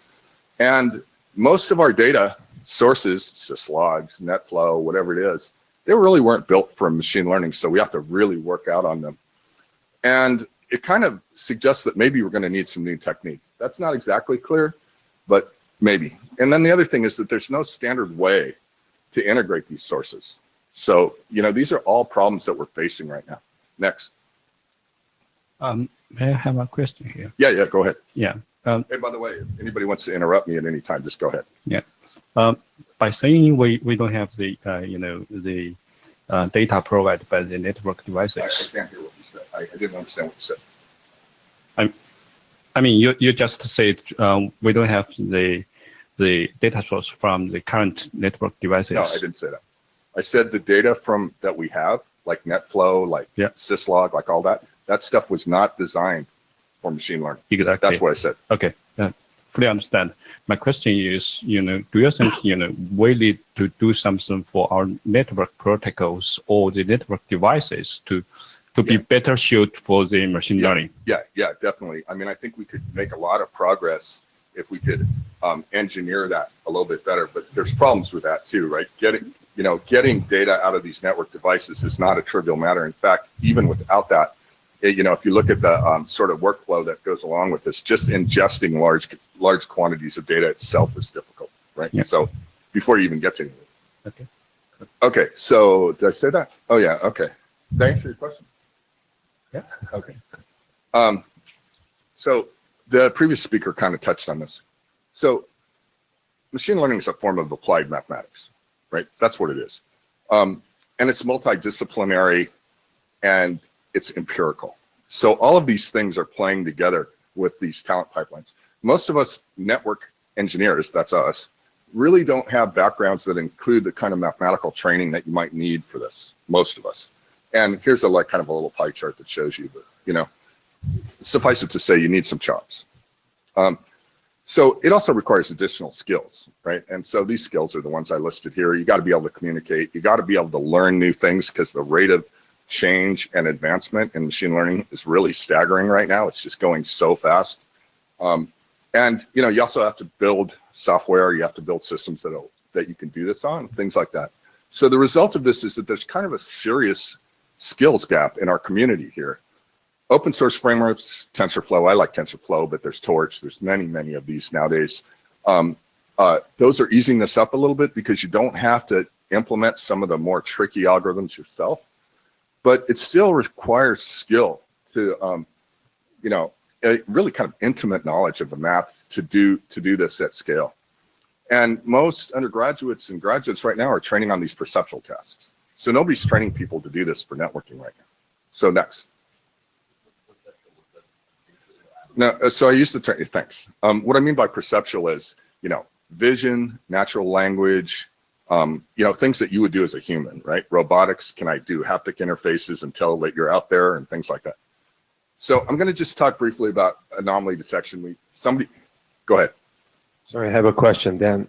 And most of our data sources, syslogs, NetFlow, whatever it is, they really weren't built for machine learning, so we have to really work out on them. And it kind of suggests that maybe we're going to need some new techniques. That's not exactly clear, but maybe. And then the other thing is that there's no standard way to integrate these sources. So, these are all problems that we're facing right now. Next. May I have a question here? Yeah, go ahead. Yeah. Hey, by the way, if anybody wants to interrupt me at any time, just go ahead. Yeah. By saying we don't have the data provided by the network devices. I can't hear what you said. I didn't understand what you said. I mean, you just said we don't have the data source from the current network devices. No, I didn't say that. I said the data that we have, like NetFlow, like syslog, like all that stuff was not designed for machine learning. Exactly. That's what I said. Okay. fully understand. My question is, do you think, we need to do something for our network protocols or the network devices to be better suited for the machine learning? Yeah, definitely. I mean, I think we could make a lot of progress if we could engineer that a little bit better, but there's problems with that too, right? Getting data out of these network devices is not a trivial matter. In fact, even without that, if you look at the sort of workflow that goes along with this, just ingesting large quantities of data itself is difficult, right? Yeah. So before you even get to it. Okay. Okay, so did I say that? Oh yeah, okay. Thanks for your question. Yeah. Okay. So the previous speaker kind of touched on this. So machine learning is a form of applied mathematics, right? That's what it is. And it's multidisciplinary and it's empirical. So all of these things are playing together with these talent pipelines. Most of us network engineers, that's us, really don't have backgrounds that include the kind of mathematical training that you might need for this, most of us. And here's a kind of a little pie chart that shows you, but suffice it to say, you need some chops. So it also requires additional skills, right? And so these skills are the ones I listed here. You got to be able to communicate. You got to be able to learn new things because the rate of change and advancement in machine learning is really staggering right now. It's just going so fast. And you also have to build software. You have to build systems that you can do this on, things like that. So the result of this is that there's kind of a serious skills gap in our community here. Open source frameworks, TensorFlow, I like TensorFlow, but there's Torch, there's many of these nowadays. Those are easing this up a little bit because you don't have to implement some of the more tricky algorithms yourself, but it still requires skill to, a really kind of intimate knowledge of the math to do this at scale. And most undergraduates and graduates right now are training on these perceptual tasks. So nobody's training people to do this for networking right now. So next. No, so I used the term, thanks. What I mean by perceptual is, vision, natural language, things that you would do as a human, right? Robotics, can I do haptic interfaces and tell that you're out there and things like that. So I'm going to just talk briefly about anomaly detection. Go ahead. Sorry, I have a question, Dan.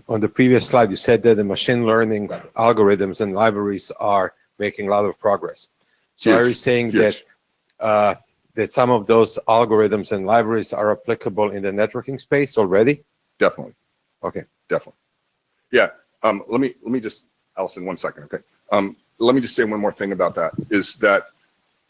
On the previous slide, you said that the machine learning algorithms and libraries are making a lot of progress. So Huge, are you saying huge. that some of those algorithms and libraries are applicable in the networking space already? Definitely. Okay. Definitely. Yeah. Let me just, Allison, 1 second. Okay. Let me just say one more thing about that is that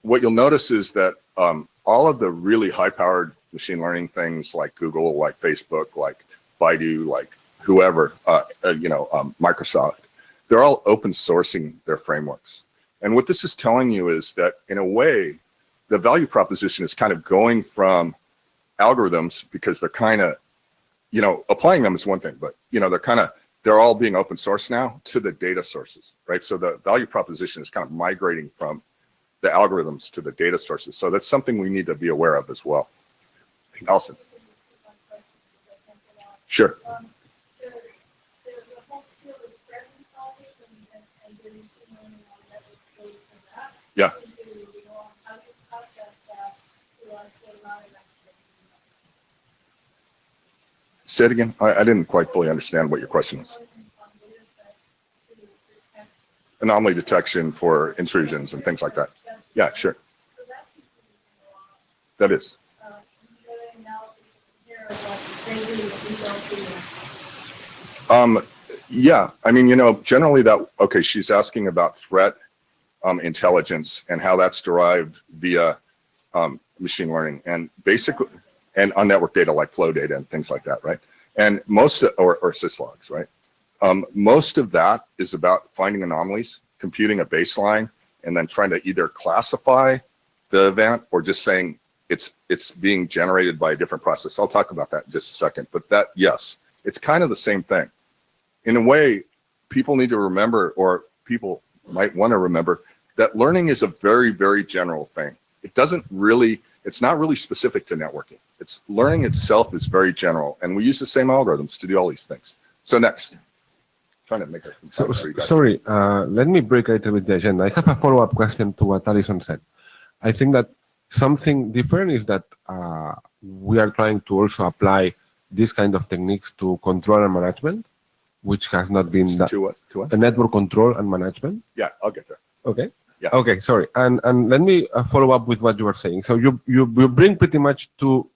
what you'll notice is that all of the really high-powered machine learning things like Google, like Facebook, like Baidu, like whoever, Microsoft, they're all open sourcing their frameworks. And what this is telling you is that in a way, the value proposition is kind of going from algorithms because they're kind of, applying them is one thing, but they're all being open source now to the data sources, right? So the value proposition is kind of migrating from the algorithms to the data sources. So that's something we need to be aware of as well. Allison. Sure. Yeah. Say it again. I didn't quite fully understand what your question is. Anomaly detection for intrusions and things like that. Yeah, sure. That is. Yeah, I mean, generally okay, she's asking about threat intelligence and how that's derived via machine learning and basically, and on network data like flow data and things like that, right? And or syslogs, right? Most of that is about finding anomalies, computing a baseline, and then trying to either classify the event or just saying it's being generated by a different process. I'll talk about that in just a second, but that, yes, it's kind of the same thing. In a way, people need to remember, or people might want to remember, that learning is a very, very general thing. It's not really specific to networking. Learning itself is very general, and we use the same algorithms to do all these things. So next. Trying to make it sorry, let me break a little bit the agenda. I have a follow-up question to what Alison said. I think that something different is that we are trying to also apply these kind of techniques to control and management, which has not been done. To what? To what? A network control and management. Yeah, I'll get there. Okay. Yeah. Okay. Sorry. And let me follow up with what you were saying. So you bring pretty much two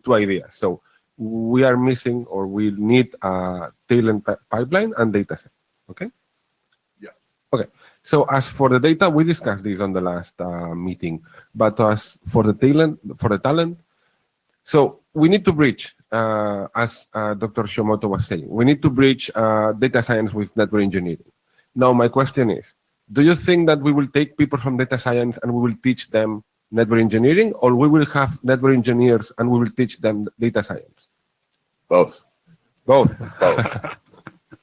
ideas. So we are missing, or we need a talent pipeline and data set. Okay. Yeah. Okay. So as for the data, we discussed this on the last meeting. But as for the talent, so we need to bridge, as Dr. Shimoto was saying, we need to bridge data science with network engineering. Now, my question is, do you think that we will take people from data science and we will teach them network engineering, or we will have network engineers and we will teach them data science? Both. Both. Both.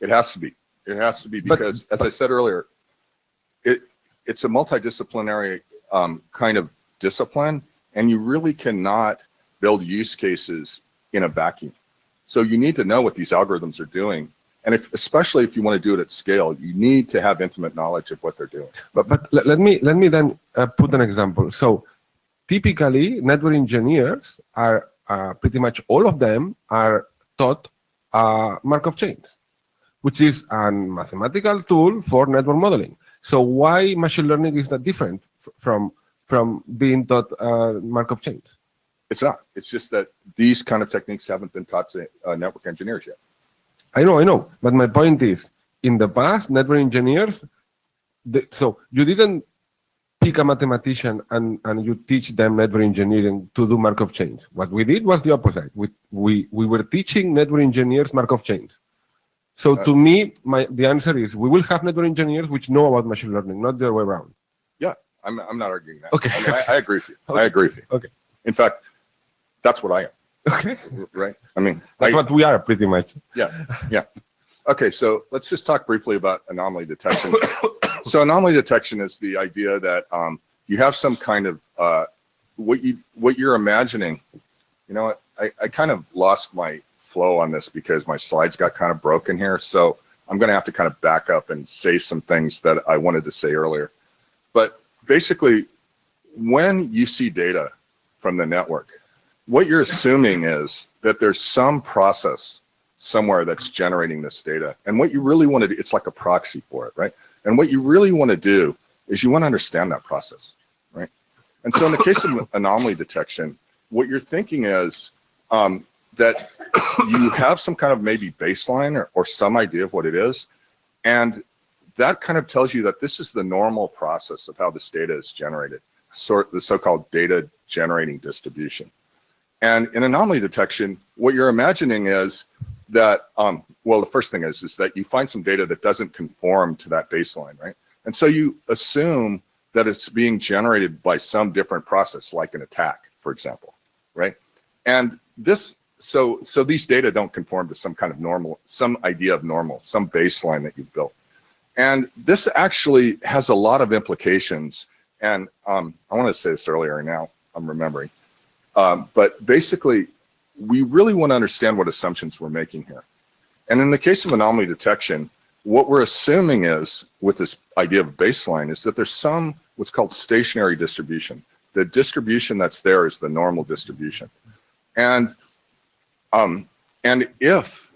It has to be. It has to be because, as I said earlier, it's a multidisciplinary kind of discipline, and you really cannot build use cases in a vacuum. So you need to know what these algorithms are doing. And especially if you want to do it at scale, you need to have intimate knowledge of what they're doing. But let me then put an example. So typically, network engineers are pretty much all of them are taught Markov chains, which is a mathematical tool for network modeling. So why machine learning is that different from being taught Markov chains? It's not. It's just that these kind of techniques haven't been taught to network engineers yet. I know. But my point is, in the past, network engineers, so you didn't pick a mathematician and you teach them network engineering to do Markov chains. What we did was the opposite. We were teaching network engineers Markov chains. So to me, the answer is we will have network engineers which know about machine learning, not the other way around. Yeah, I'm not arguing that. Okay. I mean, I agree with you. Okay. I agree with you. Okay. In fact, that's what I am. Okay. Right? I mean, That's what we are pretty much. yeah. Okay, so let's just talk briefly about anomaly detection. So anomaly detection is the idea that you have some kind of what you're imagining. You know what? I kind of lost my flow on this because my slides got kind of broken here. So I'm going to have to kind of back up and say some things that I wanted to say earlier. But basically, when you see data from the network, what you're assuming is that there's some process somewhere that's generating this data. And what you really want to do, it's like a proxy for it, right? And what you really want to do is you want to understand that process, right? And so in the case of anomaly detection, what you're thinking is that you have some kind of maybe baseline or some idea of what it is. And that kind of tells you that this is the normal process of how this data is generated, the so-called data generating distribution. And in anomaly detection, what you're imagining is that, well, the first thing is that you find some data that doesn't conform to that baseline, right? And so you assume that it's being generated by some different process, like an attack, for example, right? And this, so these data don't conform to some kind of normal, some idea of normal, some baseline that you've built. And this actually has a lot of implications. And I want to say this earlier, and now I'm remembering. But basically, we really want to understand what assumptions we're making here. And in the case of anomaly detection, what we're assuming is, with this idea of baseline, is that there's some what's called stationary distribution. The distribution that's there is the normal distribution. And if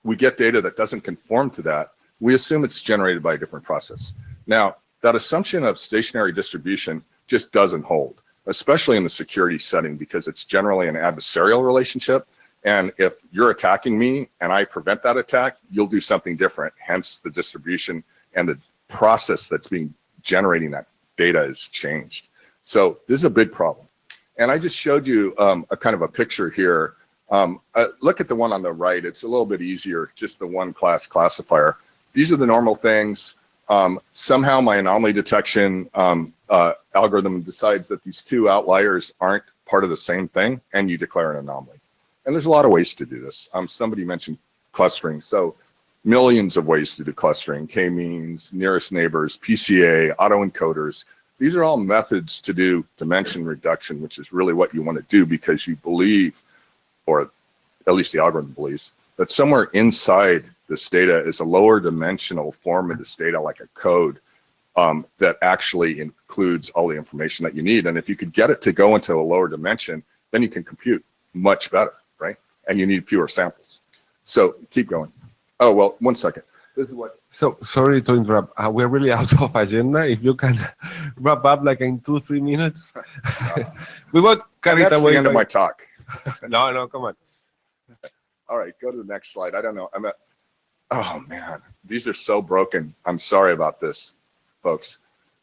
we get data that doesn't conform to that, we assume it's generated by a different process. Now, that assumption of stationary distribution just doesn't hold, especially in the security setting, because it's generally an adversarial relationship. And if you're attacking me and I prevent that attack, you'll do something different. Hence, the distribution and the process that's being generating that data is changed. So this is a big problem. And I just showed you a kind of a picture here. Look at the one on the right. It's a little bit easier, just the one class classifier. These are the normal things. Somehow my anomaly detection algorithm decides that these two outliers aren't part of the same thing, and you declare an anomaly. And there's a lot of ways to do this. Somebody mentioned clustering. So millions of ways to do clustering: k-means, nearest neighbors, PCA, autoencoders. These are all methods to do dimension reduction, which is really what you want to do because you believe, or at least the algorithm believes, that somewhere inside this data is a lower dimensional form of this data, like a code, that actually includes all the information that you need. And if you could get it to go into a lower dimension, then you can compute much better, right? and you need fewer samples. So keep going. Oh, well, 1 second. This is what. So sorry to interrupt. We're really out of agenda. If you can wrap up like in 2-3 minutes. We won't And carry it that's the away. end of my talk. No, come on. All right, go to the next slide. I don't know. Oh man, these are so broken. I'm sorry about this, folks.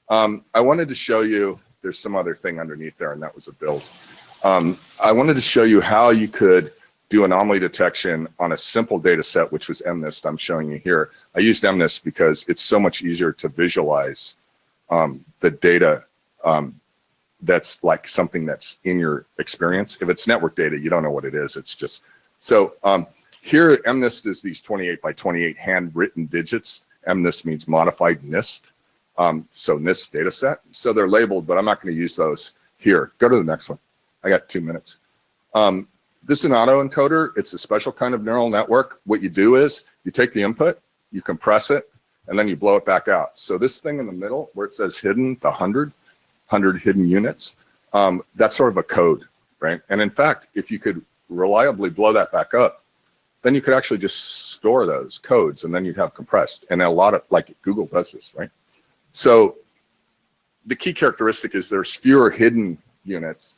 I wanted to show you, there's some other thing underneath there, and that was a build. I wanted to show you how you could do anomaly detection on a simple data set, which was MNIST. I'm showing you here. I used MNIST because it's so much easier to visualize the data that's like something that's in your experience. If it's network data, you don't know what it is. It's just, so here MNIST is these 28 by 28 handwritten digits. MNIST means modified NIST. So NIST data set. So they're labeled, but I'm not going to use those here. Go to the next one. I got 2 minutes. This is an autoencoder. It's a special kind of neural network. What you do is you take the input, you compress it, and then you blow it back out. So this thing in the middle where it says hidden, the 100 hidden units, that's sort of a code, right? And in fact, if you could reliably blow that back up, then you could actually just store those codes and then you'd have compressed. And a lot of, like Google does this, right? So the key characteristic is there's fewer hidden units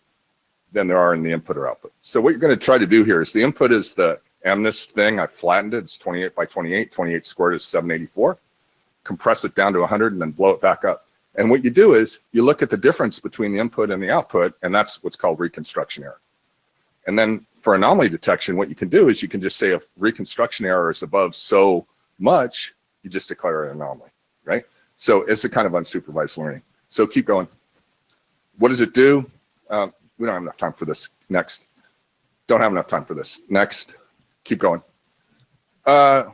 than there are in the input or output. So what you're going to try to do here is the input is the MNIST thing. I flattened it. It's 28 by 28. 28 squared is 784. Compress it down to 100 and then blow it back up. And what you do is you look at the difference between the input and the output, and that's what's called reconstruction error. And then for anomaly detection, what you can do is you can just say if reconstruction error is above so much, you just declare an anomaly, right? So it's a kind of unsupervised learning. So keep going. What does it do? We don't have enough time for this. Next. Don't have enough time for this. Next. Keep going. I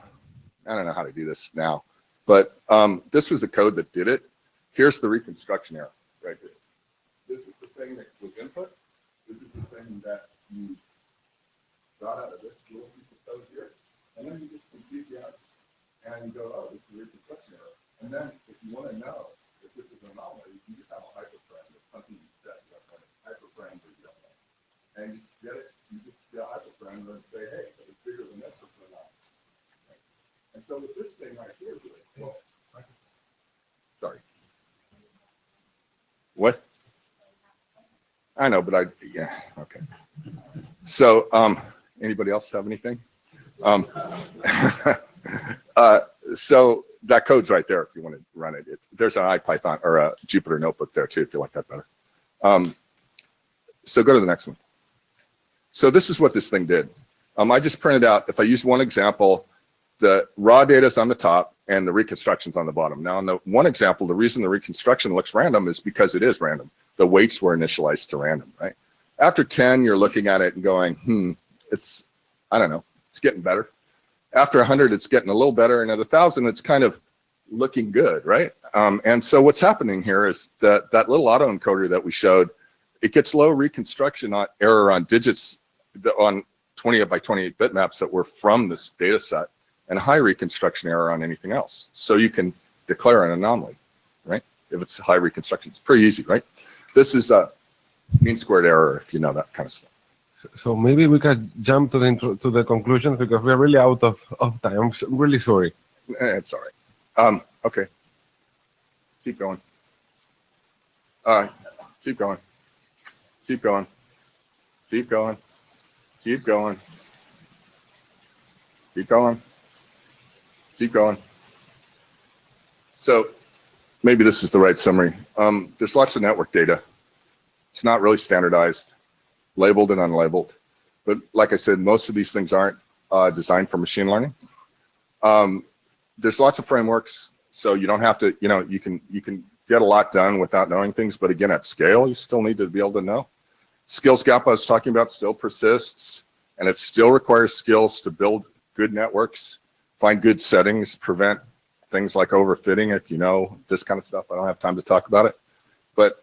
don't know how to do this now, but this was the code that did it. Here's the reconstruction error right here. This is the thing that was input. This is the thing that you got out of this little piece of code here. And then you just compute the out and you go, oh, this is a reconstruction error. And then if you want to know if this is an anomaly, you just have a hyperparameter, something you set. Hyperparameter you don't know. And you just get it, you just get a hyperparameter and say, hey, if it's bigger than this, it's an anomaly. Right? And so with this thing right here, well, sorry. What? I know, but yeah, okay. So, anybody else have anything? So that code's right there if you want to run it. There's an IPython or a Jupyter notebook there too, if you like that better. So go to the next one. So this is what this thing did. I just printed out, if I use one example, the raw data is on the top and the reconstruction's on the bottom. Now in the one example, the reason the reconstruction looks random is because it is random. The weights were initialized to random, right? After 10, you're looking at it and going, it's, I don't know, it's getting better. After 100, it's getting a little better. And at 1,000, it's kind of looking good, right? And so what's happening here is that that little autoencoder that we showed, it gets low reconstruction error on digits on 28 by 28 bitmaps that were from this data set, and high reconstruction error on anything else. So you can declare an anomaly, right? If it's high reconstruction, it's pretty easy, right? This is a mean squared error, if you know that kind of stuff. So maybe we could jump to the conclusions because we're really out of time. I'm really sorry. It's all right. Okay. Keep going. Keep going. Keep going. Keep going. Keep going. Keep going. Keep going. So maybe this is the right summary. There's lots of network data. It's not really standardized, labeled and unlabeled. But like I said, most of these things aren't designed for machine learning. There's lots of frameworks, so you don't have to, you can get a lot done without knowing things, but again, at scale, you still need to be able to know. Skills gap I was talking about still persists, and it still requires skills to build good networks, find good settings, prevent things like overfitting, if you know this kind of stuff. I don't have time to talk about it, but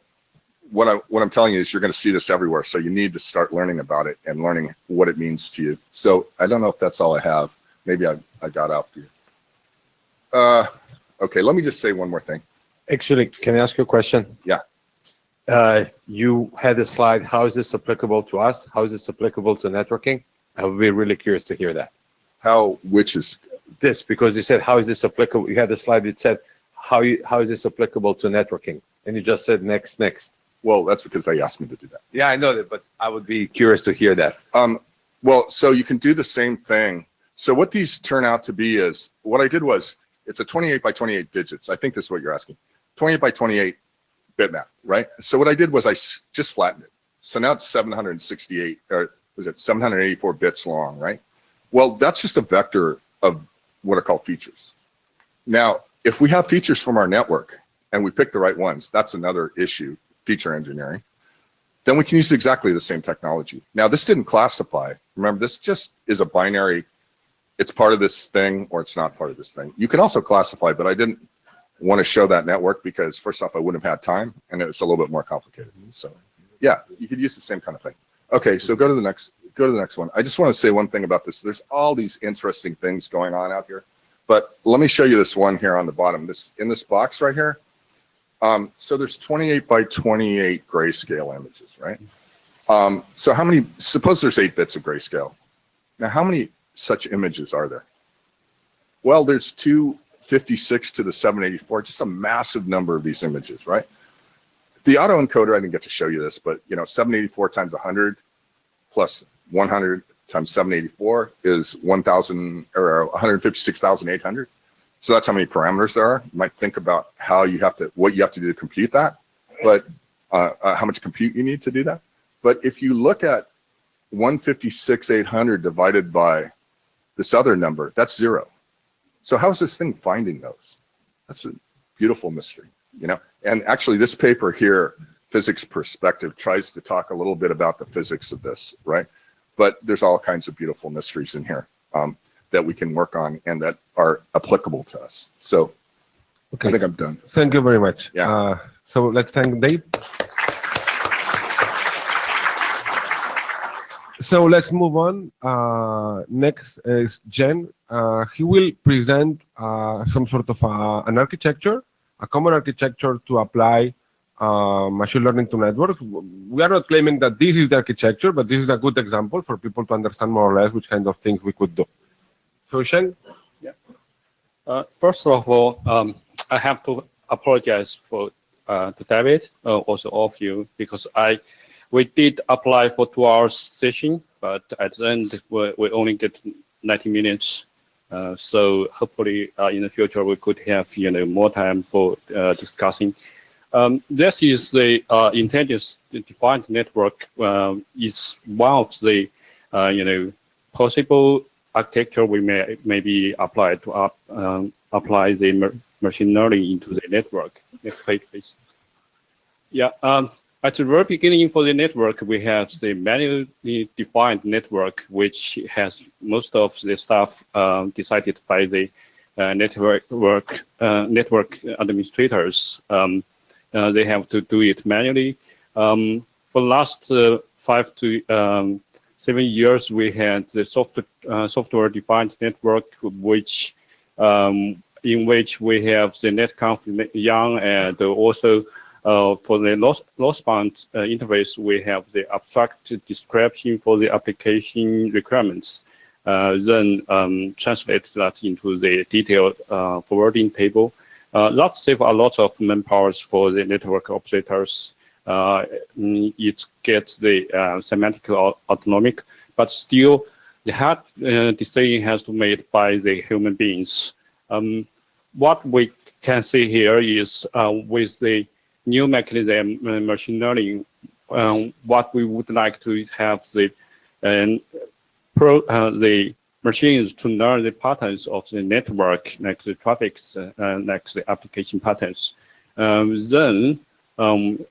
what I'm telling you is you're going to see this everywhere, so you need to start learning about it and learning what it means to you. So I don't know if that's all I have. Maybe I got out for you. Okay, let me just say one more thing. Actually, can I ask you a question? Yeah. You had a slide, how is this applicable to us? How is this applicable to networking? I would be really curious to hear that. How, which is, This, because you said, how is this applicable? You had the slide that said, how is this applicable to networking? And you just said next. well, that's because they asked me to do that. Yeah, I know that, but I would be curious to hear that. Well, so you can do the same thing. So what these turn out to be is, what I did was, it's a 28 by 28 digits. I think this is what you're asking. 28 by 28 bitmap, right? So what I did was I just flattened it. So now it's 768, or was it 784 bits long, right? Well, that's just a vector of what are called features. Now, if we have features from our network and we pick the right ones, that's another issue, feature engineering, then we can use exactly the same technology. Now, this didn't classify. Remember, this just is a binary. It's part of this thing or it's not part of this thing. You can also classify, but I didn't want to show that network because first off, I wouldn't have had time and it's a little bit more complicated. So yeah, you could use the same kind of thing. Okay, so go to the next one. I just want to say one thing about this. There's all these interesting things going on out here, but let me show you this one here on the bottom, in this box right here. So there's 28 by 28 grayscale images, right? So how many, suppose there's 8 bits of grayscale. Now, how many such images are there? Well, there's 256 to the 784, just a massive number of these images, right? The autoencoder, I didn't get to show you this, but 784 times 100 plus 100 times 784 is 1,000 or 156,800. So that's how many parameters there are. You might think about how you have to, what you have to do to compute that, but how much compute you need to do that. But if you look at 156,800 divided by this other number, that's 0. So how is this thing finding those? That's a beautiful mystery, And actually this paper here, Physics Perspective, tries to talk a little bit about the physics of this, right? But there's all kinds of beautiful mysteries in here that we can work on and that are applicable to us. So Okay. I think I'm done. Thank you very much. Yeah. So let's thank Dave. So let's move on. Next is Jen. He will present some sort of an architecture, a common architecture to apply machine learning to networks. We are not claiming that this is the architecture, but this is a good example for people to understand more or less which kind of things we could do. So Shen? Yeah. First of all, I have to apologize to David, also all of you, because we did apply for 2 hours session, but at the end we only get 90 minutes. So hopefully in the future we could have more time for discussing. This is the intelligence-defined network is one of the possible architecture we may apply to apply the machine learning into the network. Next page, please. Yeah. At the very beginning for the network, we have the manually defined network, which has most of the stuff decided by the network administrators. They have to do it manually. For the last 5 to 7 years, we had the software-defined network, which in which we have the netconf Yang, and also for the lossbound interface, we have the abstract description for the application requirements. Then translate that into the detailed forwarding table. That saves a lot of manpower for the network operators. It gets the semantic autonomic, but still the hard decision has to be made by the human beings. What we can see here is with the new mechanism machine learning, what we would like to have the machines to learn the patterns of the network, like the traffic, like the application patterns. Then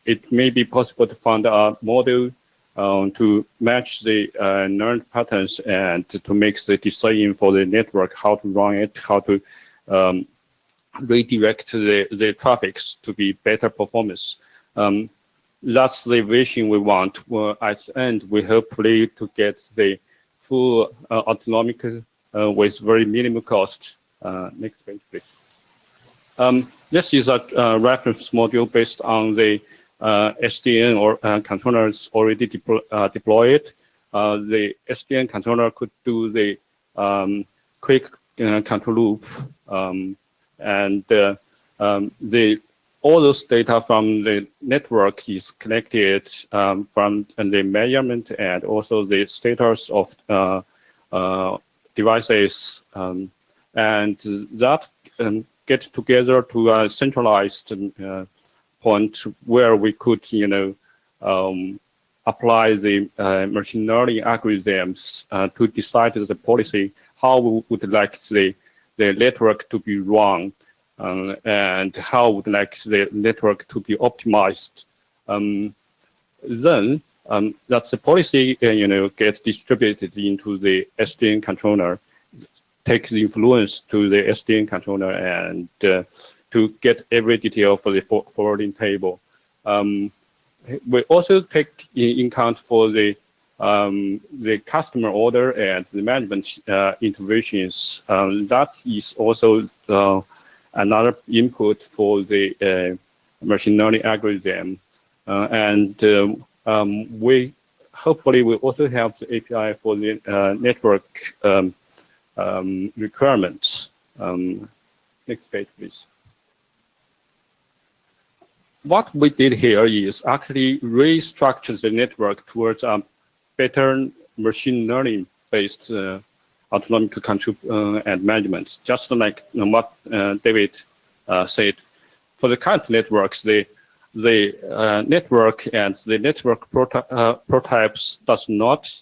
it may be possible to find a model to match the learned patterns and to make the decision for the network, how to run it, how to redirect the traffics to be better performance. That's the vision we want. Well, at the end, we hopefully to get the full autonomic with very minimal cost. Next page, please. This is a reference module based on the SDN or controllers already deployed. the SDN controller could do the quick control loop, and all those data from the network is collected from the measurement and also the status of devices, and that get together to a centralized point where we could, apply the machine learning algorithms to decide the policy, how we would like the network to be run, and how would like the network to be optimized. Then that's the policy, get distributed into the SDN controller, take the influence to the SDN controller, and to get every detail for the forwarding table. We also take in account for the customer order and the management interventions. That is also another input for the machine learning algorithm. And we hopefully will also have the API for the network requirements. Next page, please. What we did here is actually restructure the network towards a better machine learning based autonomic control and management. Just like what David said, for the current networks, the network and the network prototypes does not,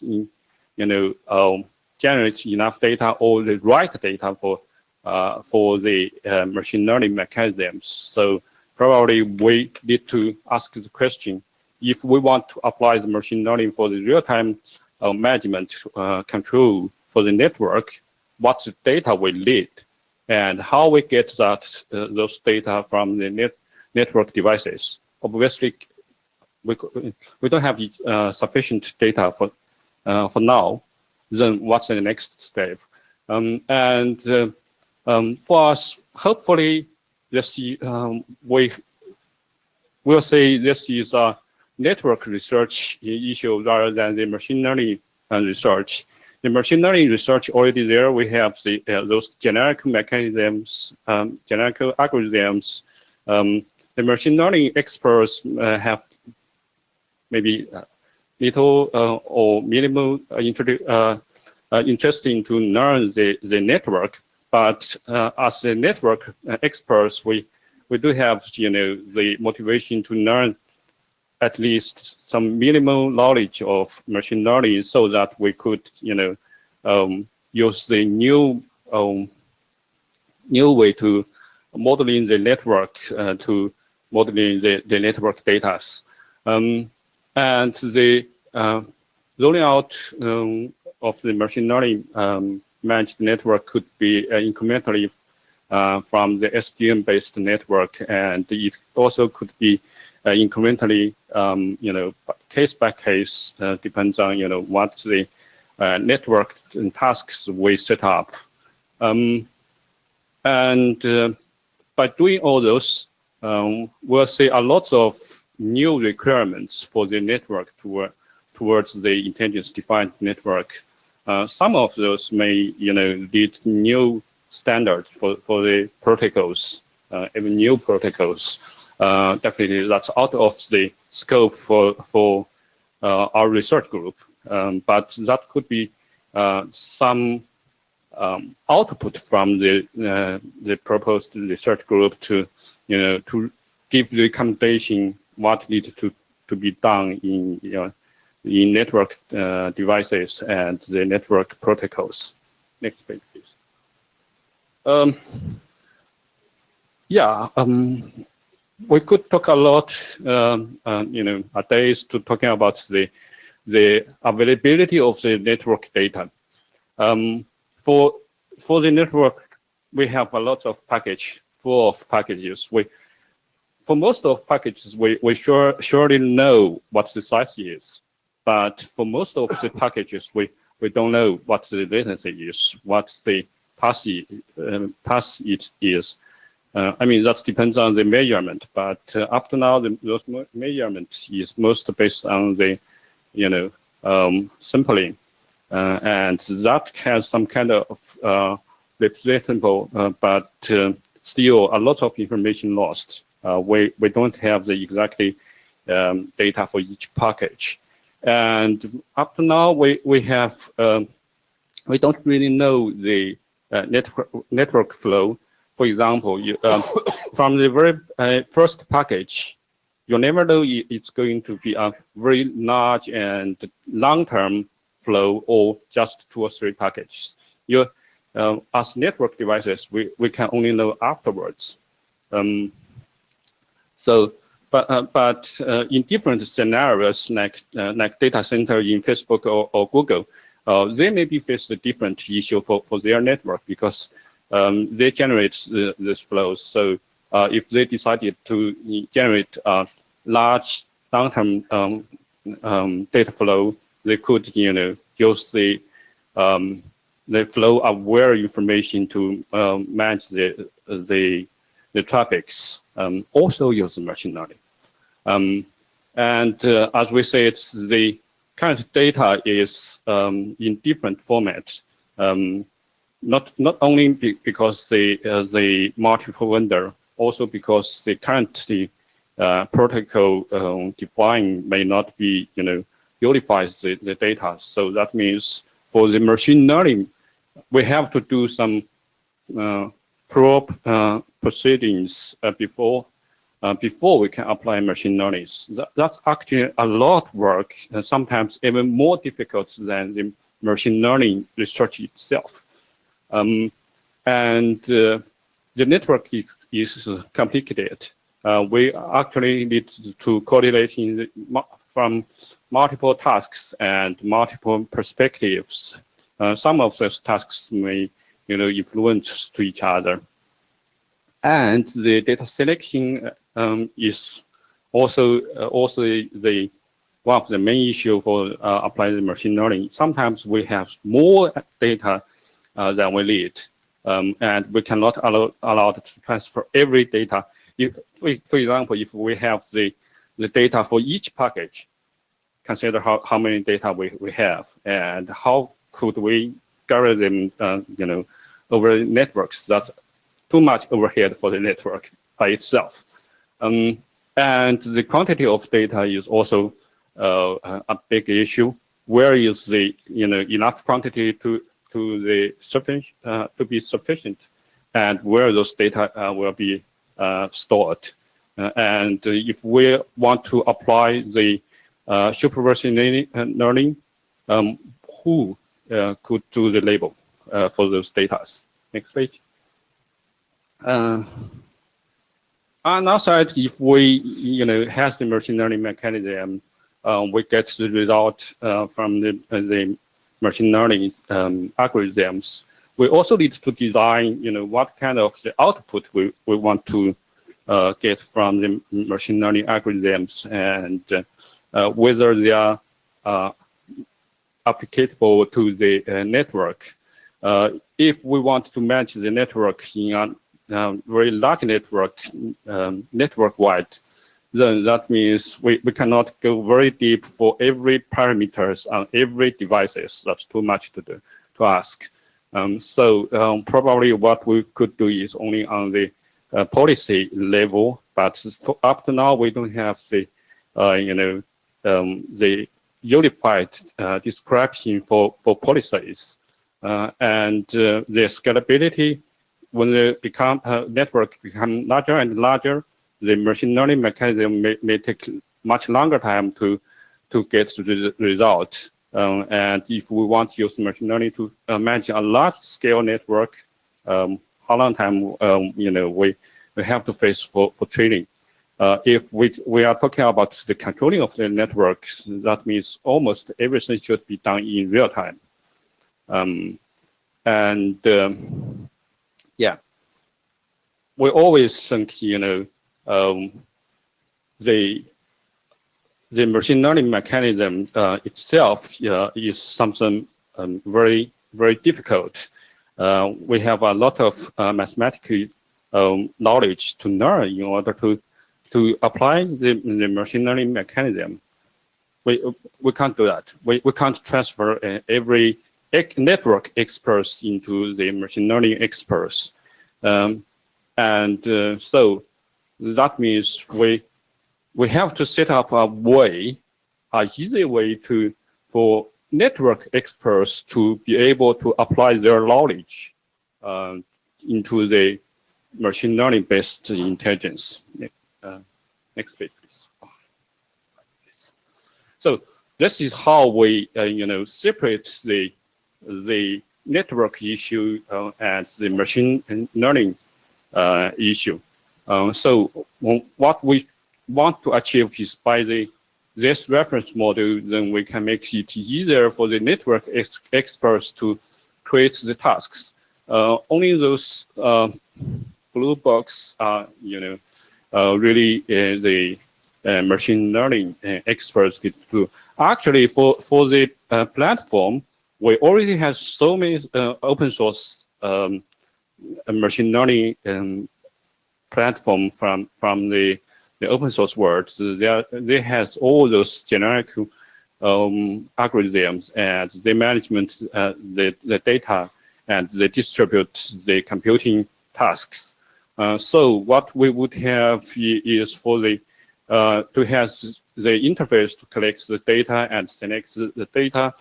generate enough data or the right data for the machine learning mechanisms. So probably we need to ask the question, if we want to apply the machine learning for the real-time management control for the network, what the data we need, and how we get that those data from the network devices. Obviously, we don't have sufficient data for now. Then what's the next step? For us, hopefully, this we'll say this is a network research issue rather than the machine learning research. The machine learning research already there. We have the those generic mechanisms, generic algorithms. The machine learning experts have maybe little or minimal interesting to learn the network. But as a network experts, we do have the motivation to learn at least some minimal knowledge of machine learning, so that we could use the new way to modeling the network to modeling the network data. And the rolling out of the machine learning managed network could be incrementally from the SDN-based network, and it also could be incrementally, case by case, depends on what the network and tasks we set up, and by doing all those, we'll see a lot of new requirements for the network towards the intelligence-defined network. Some of those may, lead new standards for the protocols, even new protocols. Definitely, that's out of the scope for our research group. But that could be some output from the proposed research group to, to give the recommendation what needs to be done in network devices and the network protocols. Next page, please. We could talk a lot, a days to talking about the availability of the network data. For the network, we have a lot of full of packages. For most of packages, we surely know what the size is, but for most of the packages, we don't know what the latency is, what the path it is. That depends on the measurement, but up to now, those measurements is most based on the, simply, and that has some kind of representable, but still a lot of information lost. We don't have the exactly data for each package, and up to now we have we don't really know the network flow. For example, from the very first package, you never know it's going to be a very large and long-term flow or just 2 or 3 packages. As network devices, we can only know afterwards. But in different scenarios, like data center in Facebook or Google, they maybe face a different issue for their network because they generate this flows. So if they decided to generate a large long-term data flow, they could, use the flow-aware information to manage the traffics. Also use machine learning. And as we said, the current data is in different formats. Not only because the multiple vendor, also because the current protocol defined may not be, unifies the data. So that means for the machine learning, we have to do some probe proceedings before we can apply machine learning. That's actually a lot of work, and sometimes even more difficult than the machine learning research itself. And the network is complicated. We actually need to correlate from multiple tasks and multiple perspectives. Some of those tasks may, influence to each other. And the data selection is also the one of the main issue for applying machine learning. Sometimes we have more data than we need, and we cannot allow to transfer every data. For example, if we have the data for each package, consider how many data we have and how could we gather them, over networks. That's too much overhead for the network by itself. And the quantity of data is also a big issue. Where is the enough quantity to be sufficient, and where those data will be stored? And if we want to apply the supervised learning, who could do the label for those data? Next page. On our side, if we has the machine learning mechanism, we get the result from the machine learning algorithms. We also need to design, what kind of the output we want to get from the machine learning algorithms, and whether they are applicable to the network. If we want to manage the network in a very large network-wide, then that means we cannot go very deep for every parameters on every devices. That's too much to ask. So probably what we could do is only on the policy level, but up to now we don't have the the unified description for policies, and the scalability. When the network become larger and larger, the machine learning mechanism may take much longer time to get to the result. And if we want to use machine learning to manage a large scale network, how long time we have to face for training? If we are talking about the controlling of the networks, that means almost everything should be done in real time. Yeah, we always think, the machine learning mechanism itself is something very, very difficult. We have a lot of mathematical knowledge to learn in order to apply the machine learning mechanism. we can't do that. We can't transfer every network experts into the machine learning experts. So that means we have to set up a way, an easy way for network experts to be able to apply their knowledge into the machine learning based intelligence. Next page, please. So this is how we separate the network issue and the machine learning issue. So what we want to achieve is by this reference model, then we can make it easier for the network experts to create the tasks. Only those blue box are, really the machine learning experts get to do. Actually, for the platform, we already have so many open source machine learning platform from the open source world. So they has all those generic algorithms, and they management the data, and they distribute the computing tasks. So what we would have is for the to have the interface to collect the data and select the data,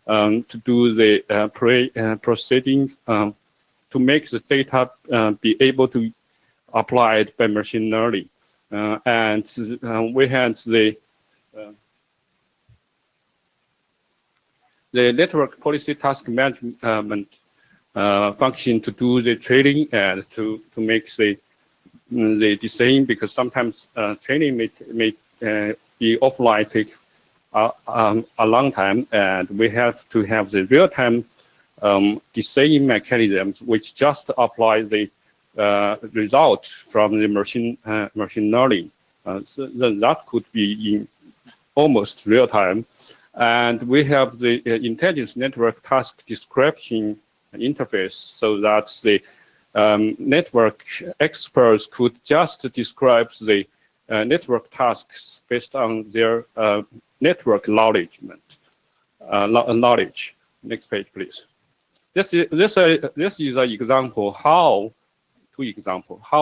to do the proceedings, to make the data be able to applied by machine learning. And we had the network policy task management function to do the training and to make the design, because sometimes training may be offline, take a long time, and we have to have the real-time design mechanisms which just apply the result from the machine learning. So then that could be in almost real time. And we have the intelligence network task description interface, so that the network experts could just describe the network tasks based on their network knowledge. Next page, please. This is an example how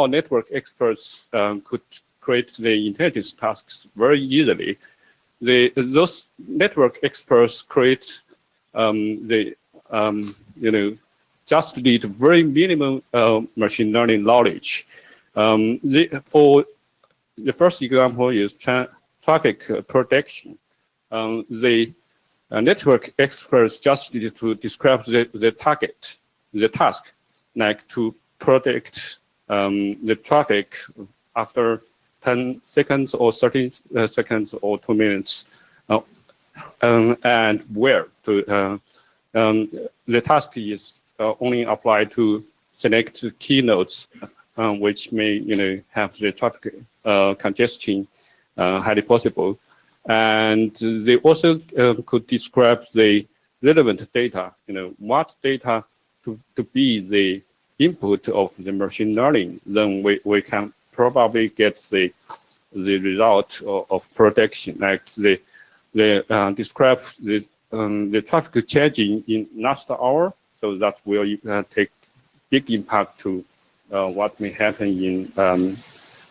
network experts could create the intelligence tasks very easily. Those network experts create just need very minimum machine learning knowledge. For the first example is traffic protection. The network experts just need to describe the task, like to protect the traffic after 10 seconds or 30 seconds or 2 minutes, and where to. The task is only applied to select keynotes, which may have the traffic congestion highly possible. And they also could describe the relevant data, what data to be the input of the machine learning. Then we can probably get the result of protection, like they describe the traffic changing in last hour, so that will take big impact to what may happen in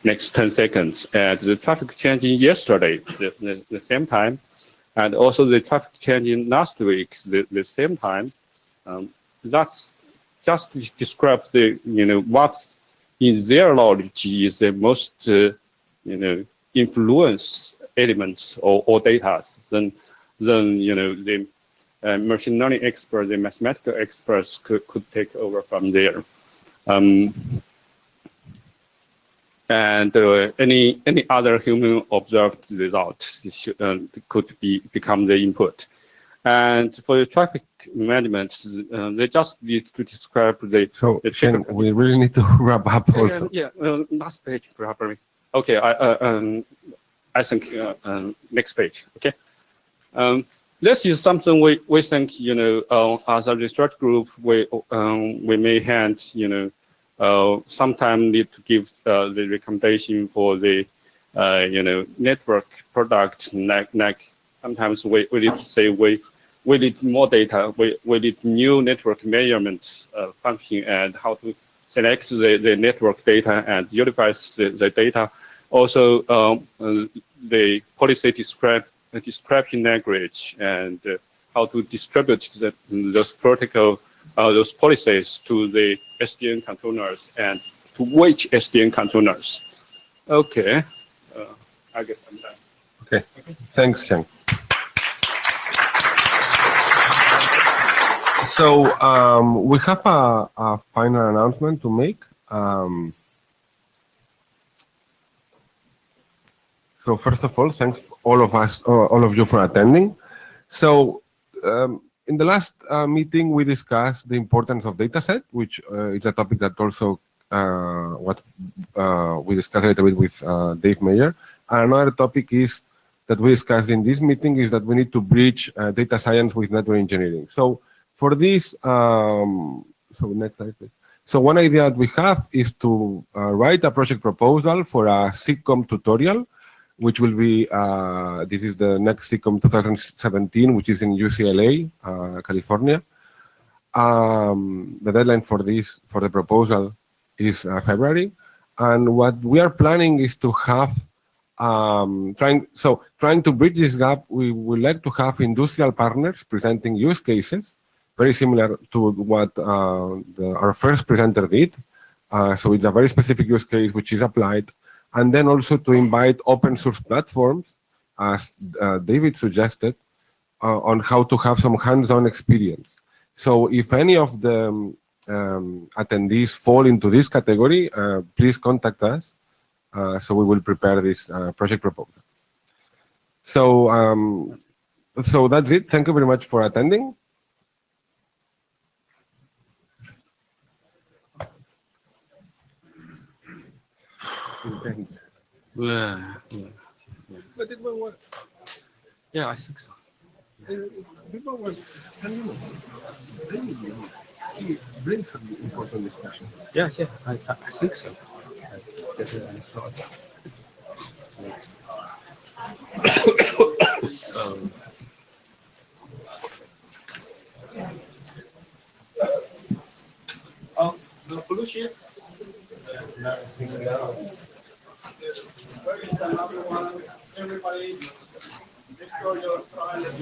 next 10 seconds. And the traffic changing yesterday, the same time, and also the traffic changing last week, the same time. That's just describe the what in their knowledge is the most influence elements or data. Then the machine learning expert, the mathematical experts could take over from there. And any other human observed result could become the input. And for the traffic management, they just need to describe the. So Ken, we really need to wrap up also. Yeah, last page probably. Okay, I think next page. Okay. This is something we think as a research group we may have sometime need to give the recommendation for the network product like sometimes we need to say we need more data, we need new network measurements function, and how to select the network data and unify the data. Also, the policy description language and how to distribute those protocol, those policies to the SDN controllers and to which SDN controllers. Okay, I guess I'm done. Okay, thanks, Cheng. So we have a final announcement to make. So first of all, thanks all of you for attending. So in the last meeting, we discussed the importance of dataset, which is a topic that also we discussed a little bit with Dave Mayer. And another topic is that we discussed in this meeting is that we need to bridge data science with network engineering. So for this, so next slide, please. So one idea that we have is to write a project proposal for a SIGCOMM tutorial, which will be, this is the next SIGCOMM 2017, which is in UCLA, California. The deadline for the proposal is February. And what we are planning is to have, trying to bridge this gap, we would like to have industrial partners presenting use cases, very similar to what our first presenter did. So it's a very specific use case which is applied. And then also to invite open source platforms, as David suggested, on how to have some hands-on experience. So if any of the attendees fall into this category, please contact us. So we will prepare this project proposal. So, so that's it. Thank you very much for attending. Thanks. Yeah. But it will work. Yeah, I think so. People were telling me he brings some important discussion. Yeah, I think so. So. Oh, the pollution. Everybody, make sure your file is